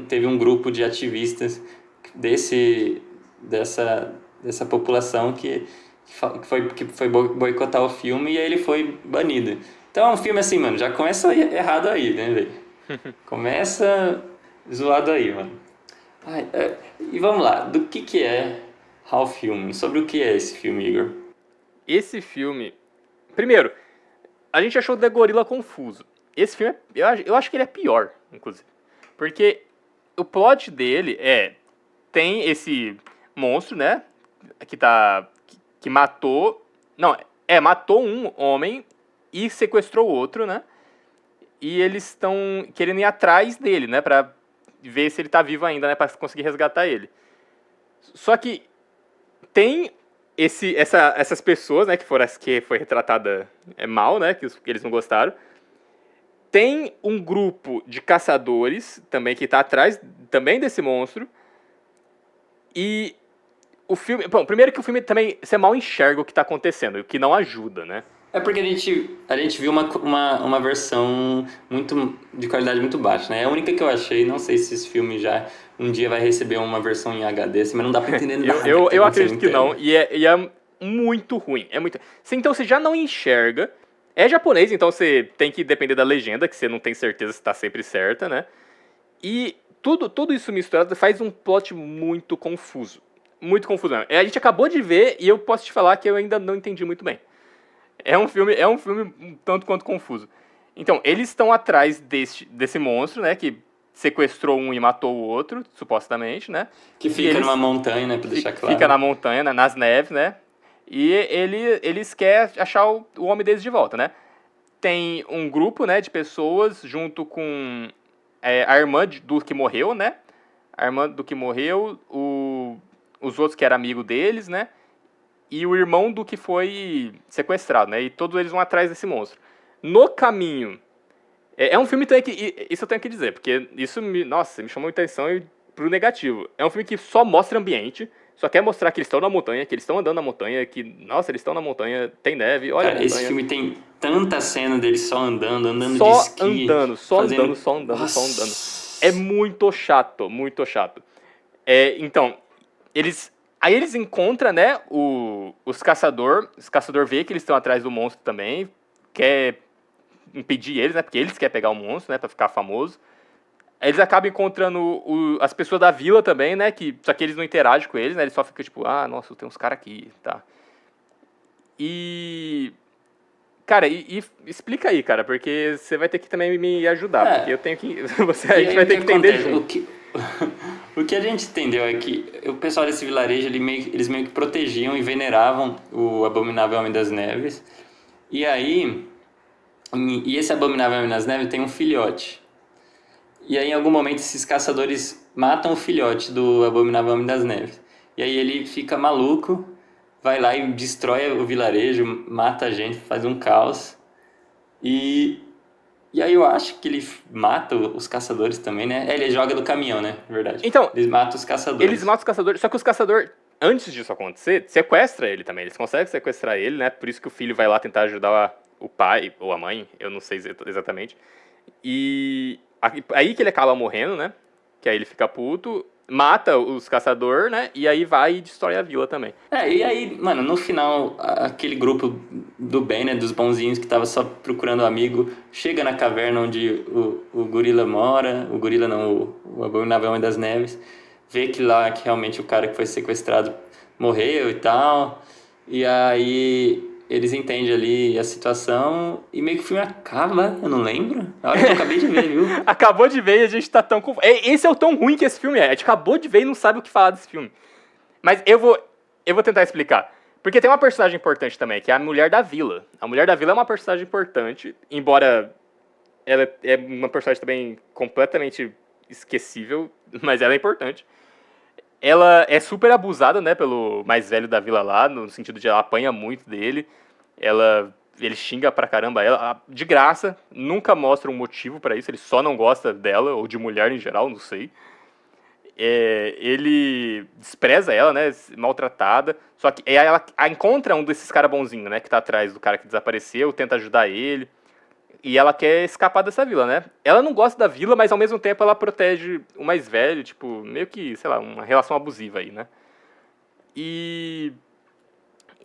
Teve um grupo de ativistas dessa população que foi boicotar o filme e aí ele foi banido. Então é um filme assim, mano, já começa errado aí, né, velho? Começa zoado aí, mano. E vamos lá, do que é Half Human? Sobre o que é esse filme, Igor? Esse filme... Primeiro, a gente achou The Gorilla confuso. Esse filme, eu acho que ele é pior, inclusive. Porque o plot dele tem esse monstro, né? Que matou... Não, matou um homem e sequestrou o outro, né? E eles estão querendo ir atrás dele, né? Pra ver se ele tá vivo ainda, né? Pra conseguir resgatar ele. Só que tem essas pessoas, né? Que foi retratada mal, né? Que eles não gostaram. Tem um grupo de caçadores também que tá atrás também desse monstro. E o filme... Bom, primeiro que o filme também... Você mal enxerga o que tá acontecendo, o que não ajuda, né? É porque a gente viu uma versão de qualidade muito baixa, né? É a única que eu achei, não sei se esse filme já um dia vai receber uma versão em HD, mas não dá pra entender nada. Eu acredito que não, e é muito ruim. Então você já não enxerga. É japonês, então você tem que depender da legenda, que você não tem certeza se tá sempre certa, né? E tudo isso misturado faz um plot muito confuso. Muito confuso mesmo. A gente acabou de ver e eu posso te falar que eu ainda não entendi muito bem. É um filme um tanto quanto confuso. Então, eles estão atrás desse monstro, né? Que sequestrou um e matou o outro, supostamente, né? Que fica numa montanha, né? Pra deixar claro. Fica na montanha, né, nas neves, né? E eles querem achar o homem deles de volta, né? Tem um grupo, né, de pessoas junto com a irmã do que morreu, né? A irmã do que morreu, os outros que eram amigos deles, né? E o irmão do que foi sequestrado, né? E todos eles vão atrás desse monstro. No caminho... É um filme também que... Isso eu tenho que dizer, porque isso me chamou muita atenção pro negativo. É um filme que só mostra ambiente, só quer mostrar que eles estão na montanha, que eles estão andando na montanha, que, nossa, eles estão na montanha, tem neve, olha. Cara, esse filme tem tanta cena deles só andando só de esqui. Só andando. É muito chato, muito chato. Então, aí eles encontram, né, os caçadores vê que eles estão atrás do monstro também, quer impedir eles, né, porque eles querem pegar o monstro, né, pra ficar famoso. Eles acabam encontrando as pessoas da vila também, né, só que eles não interagem com eles, né, eles só ficam tipo, nossa, tem uns caras aqui, tá. E... Cara, e explica aí, cara, porque você vai ter que também me ajudar, porque eu tenho que... a gente vai ter que entender junto. O que a gente entendeu é que o pessoal desse vilarejo, eles meio que protegiam e veneravam o Abominável Homem das Neves. E aí... E esse Abominável Homem das Neves tem um filhote. E aí, em algum momento, esses caçadores matam o filhote do Abominável Homem das Neves. E aí ele fica maluco, vai lá e destrói o vilarejo, mata a gente, faz um caos. E aí eu acho que ele mata os caçadores também, né? Ele joga do caminhão, né? Verdade. Então, Eles matam os caçadores. Eles matam os caçadores, só que os caçadores, antes disso acontecer, sequestra ele também. Eles conseguem sequestrar ele, né? Por isso que o filho vai lá tentar ajudar o pai ou a mãe, eu não sei exatamente. E aí que ele acaba morrendo, né? Que aí ele fica puto, mata os caçadores, né? E aí vai e destrói a vila também. E aí, mano, no final, aquele grupo do bem, né, dos bonzinhos que tava só procurando um amigo, chega na caverna onde o gorila mora, o gorila não, o Abominável Homem das Neves, vê que lá que realmente o cara que foi sequestrado morreu e tal, e aí eles entendem ali a situação e meio que o filme acaba, eu não lembro, a hora que eu acabei de ver, viu? Acabou de ver e a gente tá tão confuso. Esse é o tão ruim que esse filme é. A gente acabou de ver e não sabe o que falar desse filme. Mas eu vou tentar explicar. Porque tem uma personagem importante também, que é a Mulher da Vila. A Mulher da Vila é uma personagem importante, embora ela é uma personagem também completamente esquecível, mas ela é importante. Ela é super abusada, né, pelo mais velho da vila lá, no sentido de ela apanha muito dele. Ele xinga pra caramba ela, de graça, nunca mostra um motivo pra isso, ele só não gosta dela, ou de mulher em geral, não sei. Ele despreza ela, né, maltratada, só que aí ela encontra um desses caras bonzinhos, né, que tá atrás do cara que desapareceu, tenta ajudar ele, e ela quer escapar dessa vila, né. Ela não gosta da vila, mas ao mesmo tempo ela protege o mais velho, tipo, meio que, sei lá, uma relação abusiva aí, né. E...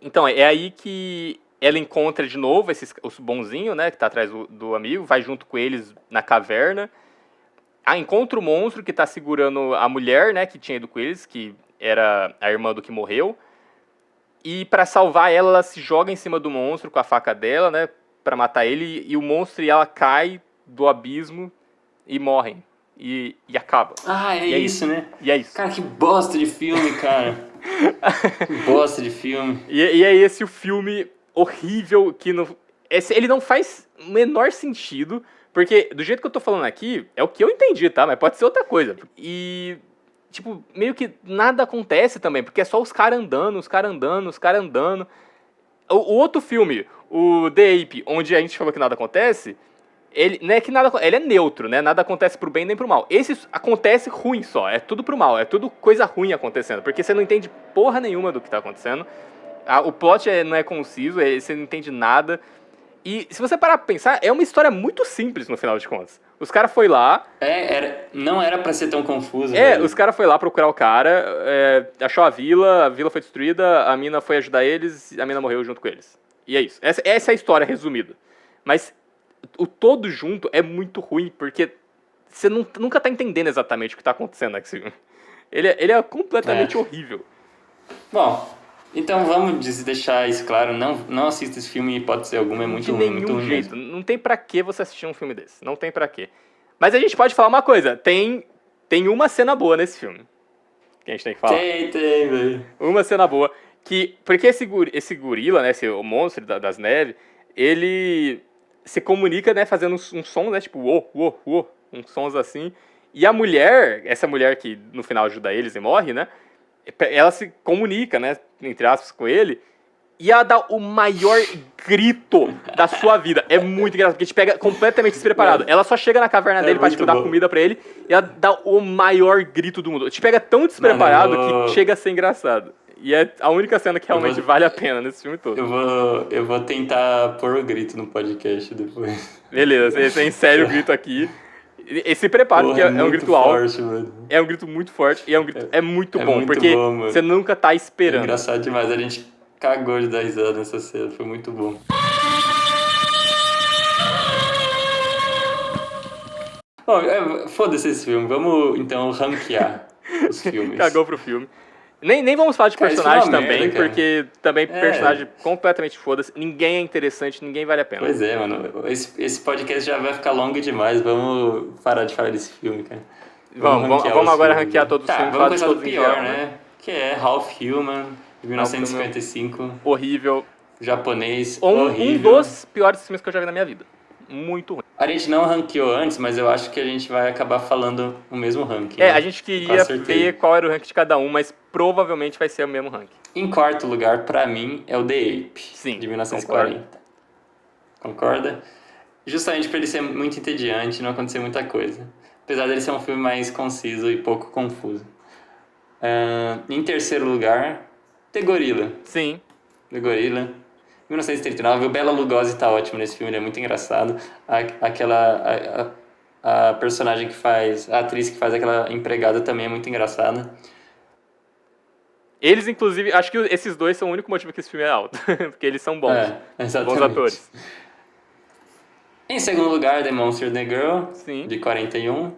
Então, é aí que ela encontra de novo os bonzinhos, né, que tá atrás do amigo, vai junto com eles na caverna, encontra o monstro que tá segurando a mulher, né, que tinha ido com eles, que era a irmã do que morreu. E pra salvar ela, ela se joga em cima do monstro com a faca dela, né, pra matar ele. E o monstro e ela cai do abismo e morrem. E acaba. É isso, né? E é isso. Cara, que bosta de filme, cara. Que bosta de filme. E é esse o filme horrível que não... ele não faz o menor sentido... Porque, do jeito que eu tô falando aqui, é o que eu entendi, tá? Mas pode ser outra coisa. E, tipo, meio que nada acontece também, porque é só os caras andando, os caras andando, os caras andando. O outro filme, o The Ape, onde a gente falou que nada acontece, ele não é que nada, ele é neutro, né? Nada acontece pro bem nem pro mal. Esse acontece ruim só, é tudo pro mal, é tudo coisa ruim acontecendo, porque você não entende porra nenhuma do que tá acontecendo. O plot não é conciso, você não entende nada. E se você parar pra pensar, é uma história muito simples no final de contas. Os caras foi lá... não era pra ser tão confuso. Velho. Os caras foi lá procurar o cara, achou a vila foi destruída, a mina foi ajudar eles, a mina morreu junto com eles. E é isso. Essa é a história resumida. Mas o todo junto é muito ruim, porque você nunca tá entendendo exatamente o que tá acontecendo nesse filme. Ele é completamente horrível. Bom... Então vamos deixar isso claro, não assista esse filme em hipótese alguma, é muito ruim, muito ruim. De nenhum jeito, não tem pra que você assistir um filme desse, não tem pra quê. Mas a gente pode falar uma coisa, tem uma cena boa nesse filme, que a gente tem que falar. Tem, velho. Uma cena boa, porque esse gorila, né, o monstro das neves, ele se comunica, né, fazendo um som, né, tipo, uô, uns sons assim, e essa mulher que no final ajuda eles e morre, né, ela se comunica, né, entre aspas, com ele, e ela dá o maior grito da sua vida. É muito engraçado, porque te pega completamente despreparado. Ela só chega na caverna dele pra, tipo, dar comida pra ele, e ela dá o maior grito do mundo. Te pega tão despreparado que chega a ser engraçado. E é a única cena que realmente vale a pena nesse filme todo. Eu vou tentar pôr o grito no podcast depois. Beleza, esse é em sério o grito aqui. E se prepare, porque é um grito alto. Mano. É um grito muito forte e é muito bom, muito porque bom, você nunca tá esperando. É engraçado demais, a gente cagou de dar risada nessa cena, foi muito bom. Bom, foda-se esse filme, vamos então ranquear os filmes. Cagou pro filme. Nem vamos falar de personagem também, merda, porque também personagem completamente foda-se. Ninguém é interessante, ninguém vale a pena. Pois é, mano. Esse podcast já vai ficar longo demais. Vamos parar de falar desse filme, cara. Vamos agora ranquear todos os filmes. Vamos começar do pior, né? Que é Half Human, de 1955. Horrível. Japonês, horrível. Um dos piores filmes que eu já vi na minha vida. Muito ruim. A gente não ranqueou antes, mas eu acho que a gente vai acabar falando o mesmo ranking, A né? gente Com quase queria certeza. ver qual era o ranking de cada um, mas provavelmente vai ser o mesmo ranking. Em quarto lugar, pra mim, é o The Ape, Sim, de concordo. 1940. Concorda? Justamente por ele ser muito entediante e não acontecer muita coisa. Apesar dele ser um filme mais conciso e pouco confuso. Em terceiro lugar, The Gorilla. Sim, The Gorilla. 1939. O Bela Lugosi tá ótimo nesse filme, ele é muito engraçado. A personagem que faz, a atriz que faz aquela empregada também é muito engraçada. eles inclusive, acho que esses dois são o único motivo que esse filme é alto, porque eles são bons, bons Exatamente. atores. Em segundo lugar, The Monster and the Girl, Sim. de 41.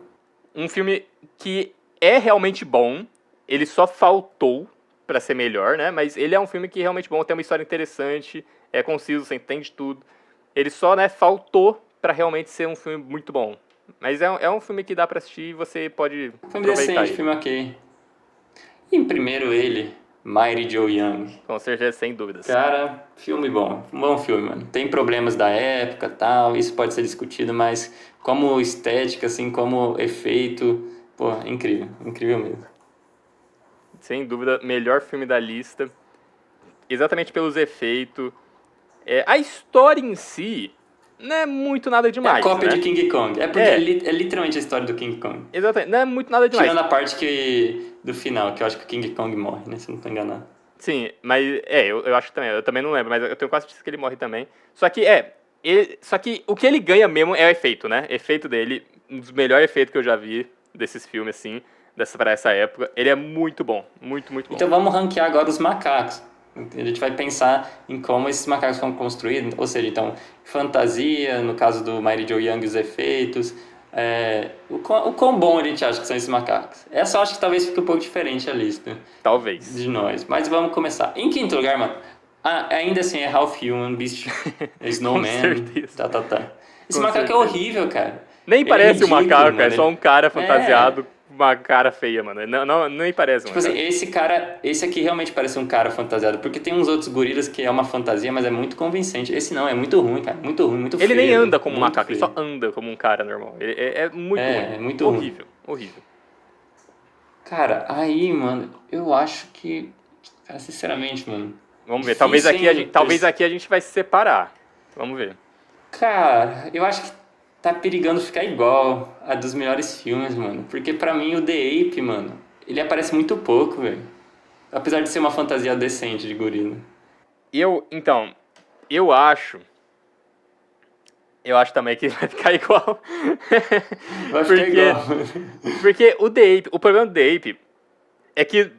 Um filme que é realmente bom, ele só faltou pra ser melhor, né? Mas ele é um filme que é realmente bom, tem uma história interessante, é conciso, você entende tudo. Ele só, né, faltou pra realmente ser um filme muito bom. Mas é um filme que dá pra assistir e você pode Filme aproveitar decente, ele. filme ok. E em primeiro ele, Mighty Joe Young. Com certeza, sem dúvidas. Cara, filme bom. Um bom filme, mano. Tem problemas da época tal, isso pode ser discutido, mas como estética, assim, como efeito, pô, incrível. Incrível mesmo. Sem dúvida, melhor filme da lista. Exatamente pelos efeitos. A história em si não é muito nada É a demais, cópia né? de King Kong. É porque É, é literalmente a história do King Kong. exatamente. Não é muito nada demais. Tirando a parte do final, que eu acho que o King Kong morre, né? Se eu não tô enganado. Sim, mas eu acho que também. Eu também não lembro, mas eu tenho quase certeza que ele morre também. Só que só que o que ele ganha mesmo é o efeito, né? Efeito dele, um dos melhores efeitos que eu já vi desses filmes, assim, pra essa época. Ele é muito bom. Muito, muito bom. Então vamos ranquear agora os macacos. A gente vai pensar em como esses macacos foram construídos, ou seja, então, fantasia, no caso do Mighty Joe Young, os efeitos, o quão bom a gente acha que são esses macacos. Essa eu acho que talvez fique um pouco diferente a lista Talvez. de nós, mas vamos começar. Em quinto lugar, mano, ainda assim é Half Human, Beast, Com Snowman, certeza. Esse Com macaco é certeza. horrível, cara. Nem Ele é parece um ridículo, macaco, é mano. só um cara É, fantasiado com uma cara feia, mano. Não, não, nem parece um tipo assim, macaco. esse aqui realmente parece um cara fantasiado, porque tem uns outros gorilas que é uma fantasia, mas é muito convincente. Esse não, é muito ruim, cara, muito ruim, muito Ele nem feio, anda como um muito macaco, ele só feio. anda como um cara normal. É muito ruim. É muito ruim. Horrível, horrível. Cara, aí, mano, eu acho que, cara, sinceramente, mano, Vamos ver. difícil, hein? Talvez aqui a gente vai se separar. Vamos ver. Cara, eu acho que tá perigando ficar igual a dos melhores filmes, mano, porque pra mim o The Ape, mano, ele aparece muito pouco, velho. Apesar de ser uma fantasia decente de gorila. Então, eu acho. Eu acho também que vai ficar igual. Vai ficar porque, igual. porque o problema do The Ape é que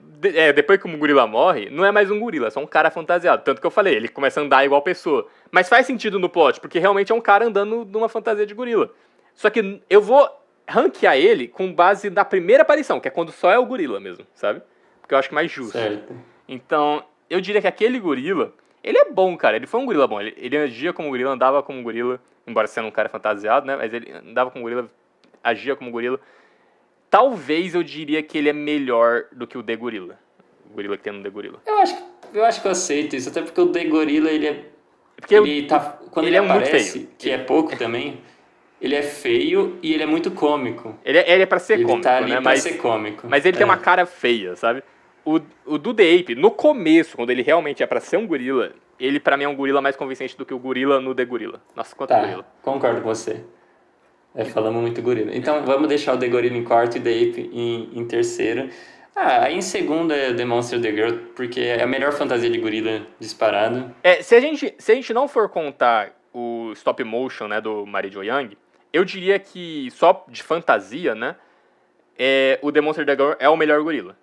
depois que o gorila morre, não é mais um gorila, é só um cara fantasiado. Tanto que eu falei, ele começa a andar igual pessoa. Mas faz sentido no plot, porque realmente é um cara andando numa fantasia de gorila. Só que eu vou ranquear ele com base na primeira aparição, que é quando só é o gorila mesmo, sabe? Porque eu acho que é mais justo. Certo. Então, eu diria que aquele gorila, ele é bom, cara. Ele foi um gorila bom. Ele agia como gorila, andava como gorila, embora sendo um cara fantasiado, né? Mas ele andava como gorila, agia como gorila. Talvez eu diria que ele é melhor do que o The Gorilla. O gorila que tem no The Gorilla. Eu acho que eu aceito isso, até porque o The Gorilla, Porque quando ele ele é muito aparece, feio. que é pouco também, ele é feio e ele é muito cômico. Ele é pra ser Ele cômico, tá ali né? pra ser cômico. Mas ele tem uma cara feia, sabe? O do The Ape, no começo, quando ele realmente é pra ser um gorila, ele pra mim é um gorila mais convincente do que o gorila no The Gorilla. Nossa, quanto Tá, gorila. concordo com você. Falamos muito gorila. Então vamos deixar o The Gorilla em quarto e The Ape em terceiro. Aí em segundo é The Monster The Girl, porque é a melhor fantasia de gorila disparado. Se a gente não for contar o stop motion, né, do Marijo Young, eu diria que só de fantasia, né, o The Monster The Girl é o melhor gorila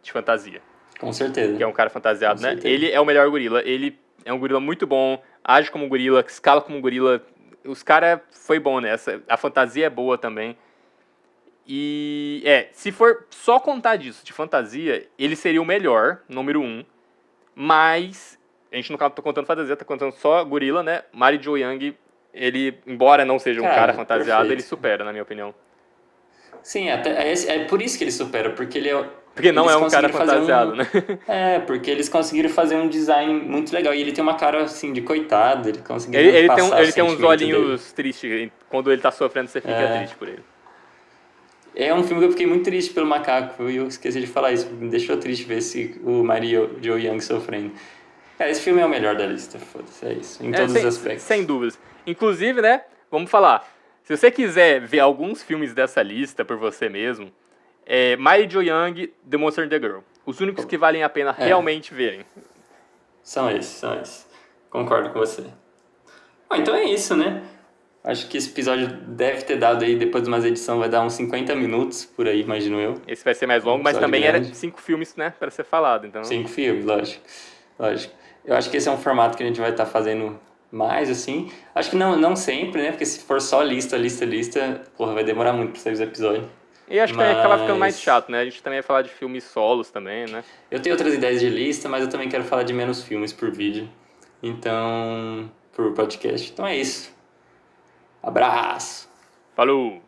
de fantasia. Com certeza. Que é um cara fantasiado, Com né? certeza. Ele é o melhor gorila. Ele é um gorila muito bom, age como gorila, escala como gorila. Os caras foi bom nessa. A fantasia é boa também. E se for só contar disso, de fantasia, ele seria o melhor, número 1. Mas a gente não tá contando fantasia, tá contando só gorila, né? Mari Jo Young, ele, embora não seja um cara fantasiado, perfeito. ele supera, na minha opinião. Sim, até, é por isso que ele supera, porque ele é Porque não eles é um cara conseguiram fazer fantasiado, né? porque eles conseguiram fazer um design muito legal. E ele tem uma cara, assim, de coitado. Ele conseguiu passar o Ele tem uns sentimento dele. olhinhos tristes. Quando ele tá sofrendo, você fica triste por ele. É um filme que eu fiquei muito triste pelo macaco. E eu esqueci de falar isso. Me deixou triste ver o Mario Joe Young sofrendo. Cara, esse filme é o melhor da lista. Foda-se, é isso. Em todos os aspectos. Sem dúvidas. Inclusive, né, vamos falar. Se você quiser ver alguns filmes dessa lista por você mesmo, Mario Joe Young, The Monster and the Girl. Os únicos que valem a pena realmente verem. São esses. Concordo com você. Bom, então é isso, né? Acho que esse episódio deve ter dado aí, depois de umas edições, vai dar uns 50 minutos por aí, imagino eu. Esse vai ser mais longo, mas também grande. era 5 filmes, né, para ser falado, então. 5 filmes, lógico. Eu acho que esse é um formato que a gente vai estar fazendo mais, assim. Acho que não sempre, né? Porque se for só lista, porra, vai demorar muito pra sair os episódios. E acho que acaba ficando mais chato, né? A gente também vai falar de filmes solos também, né? Eu tenho outras ideias de lista, mas eu também quero falar de menos filmes por vídeo. Então, por podcast. Então é isso. Abraço! Falou!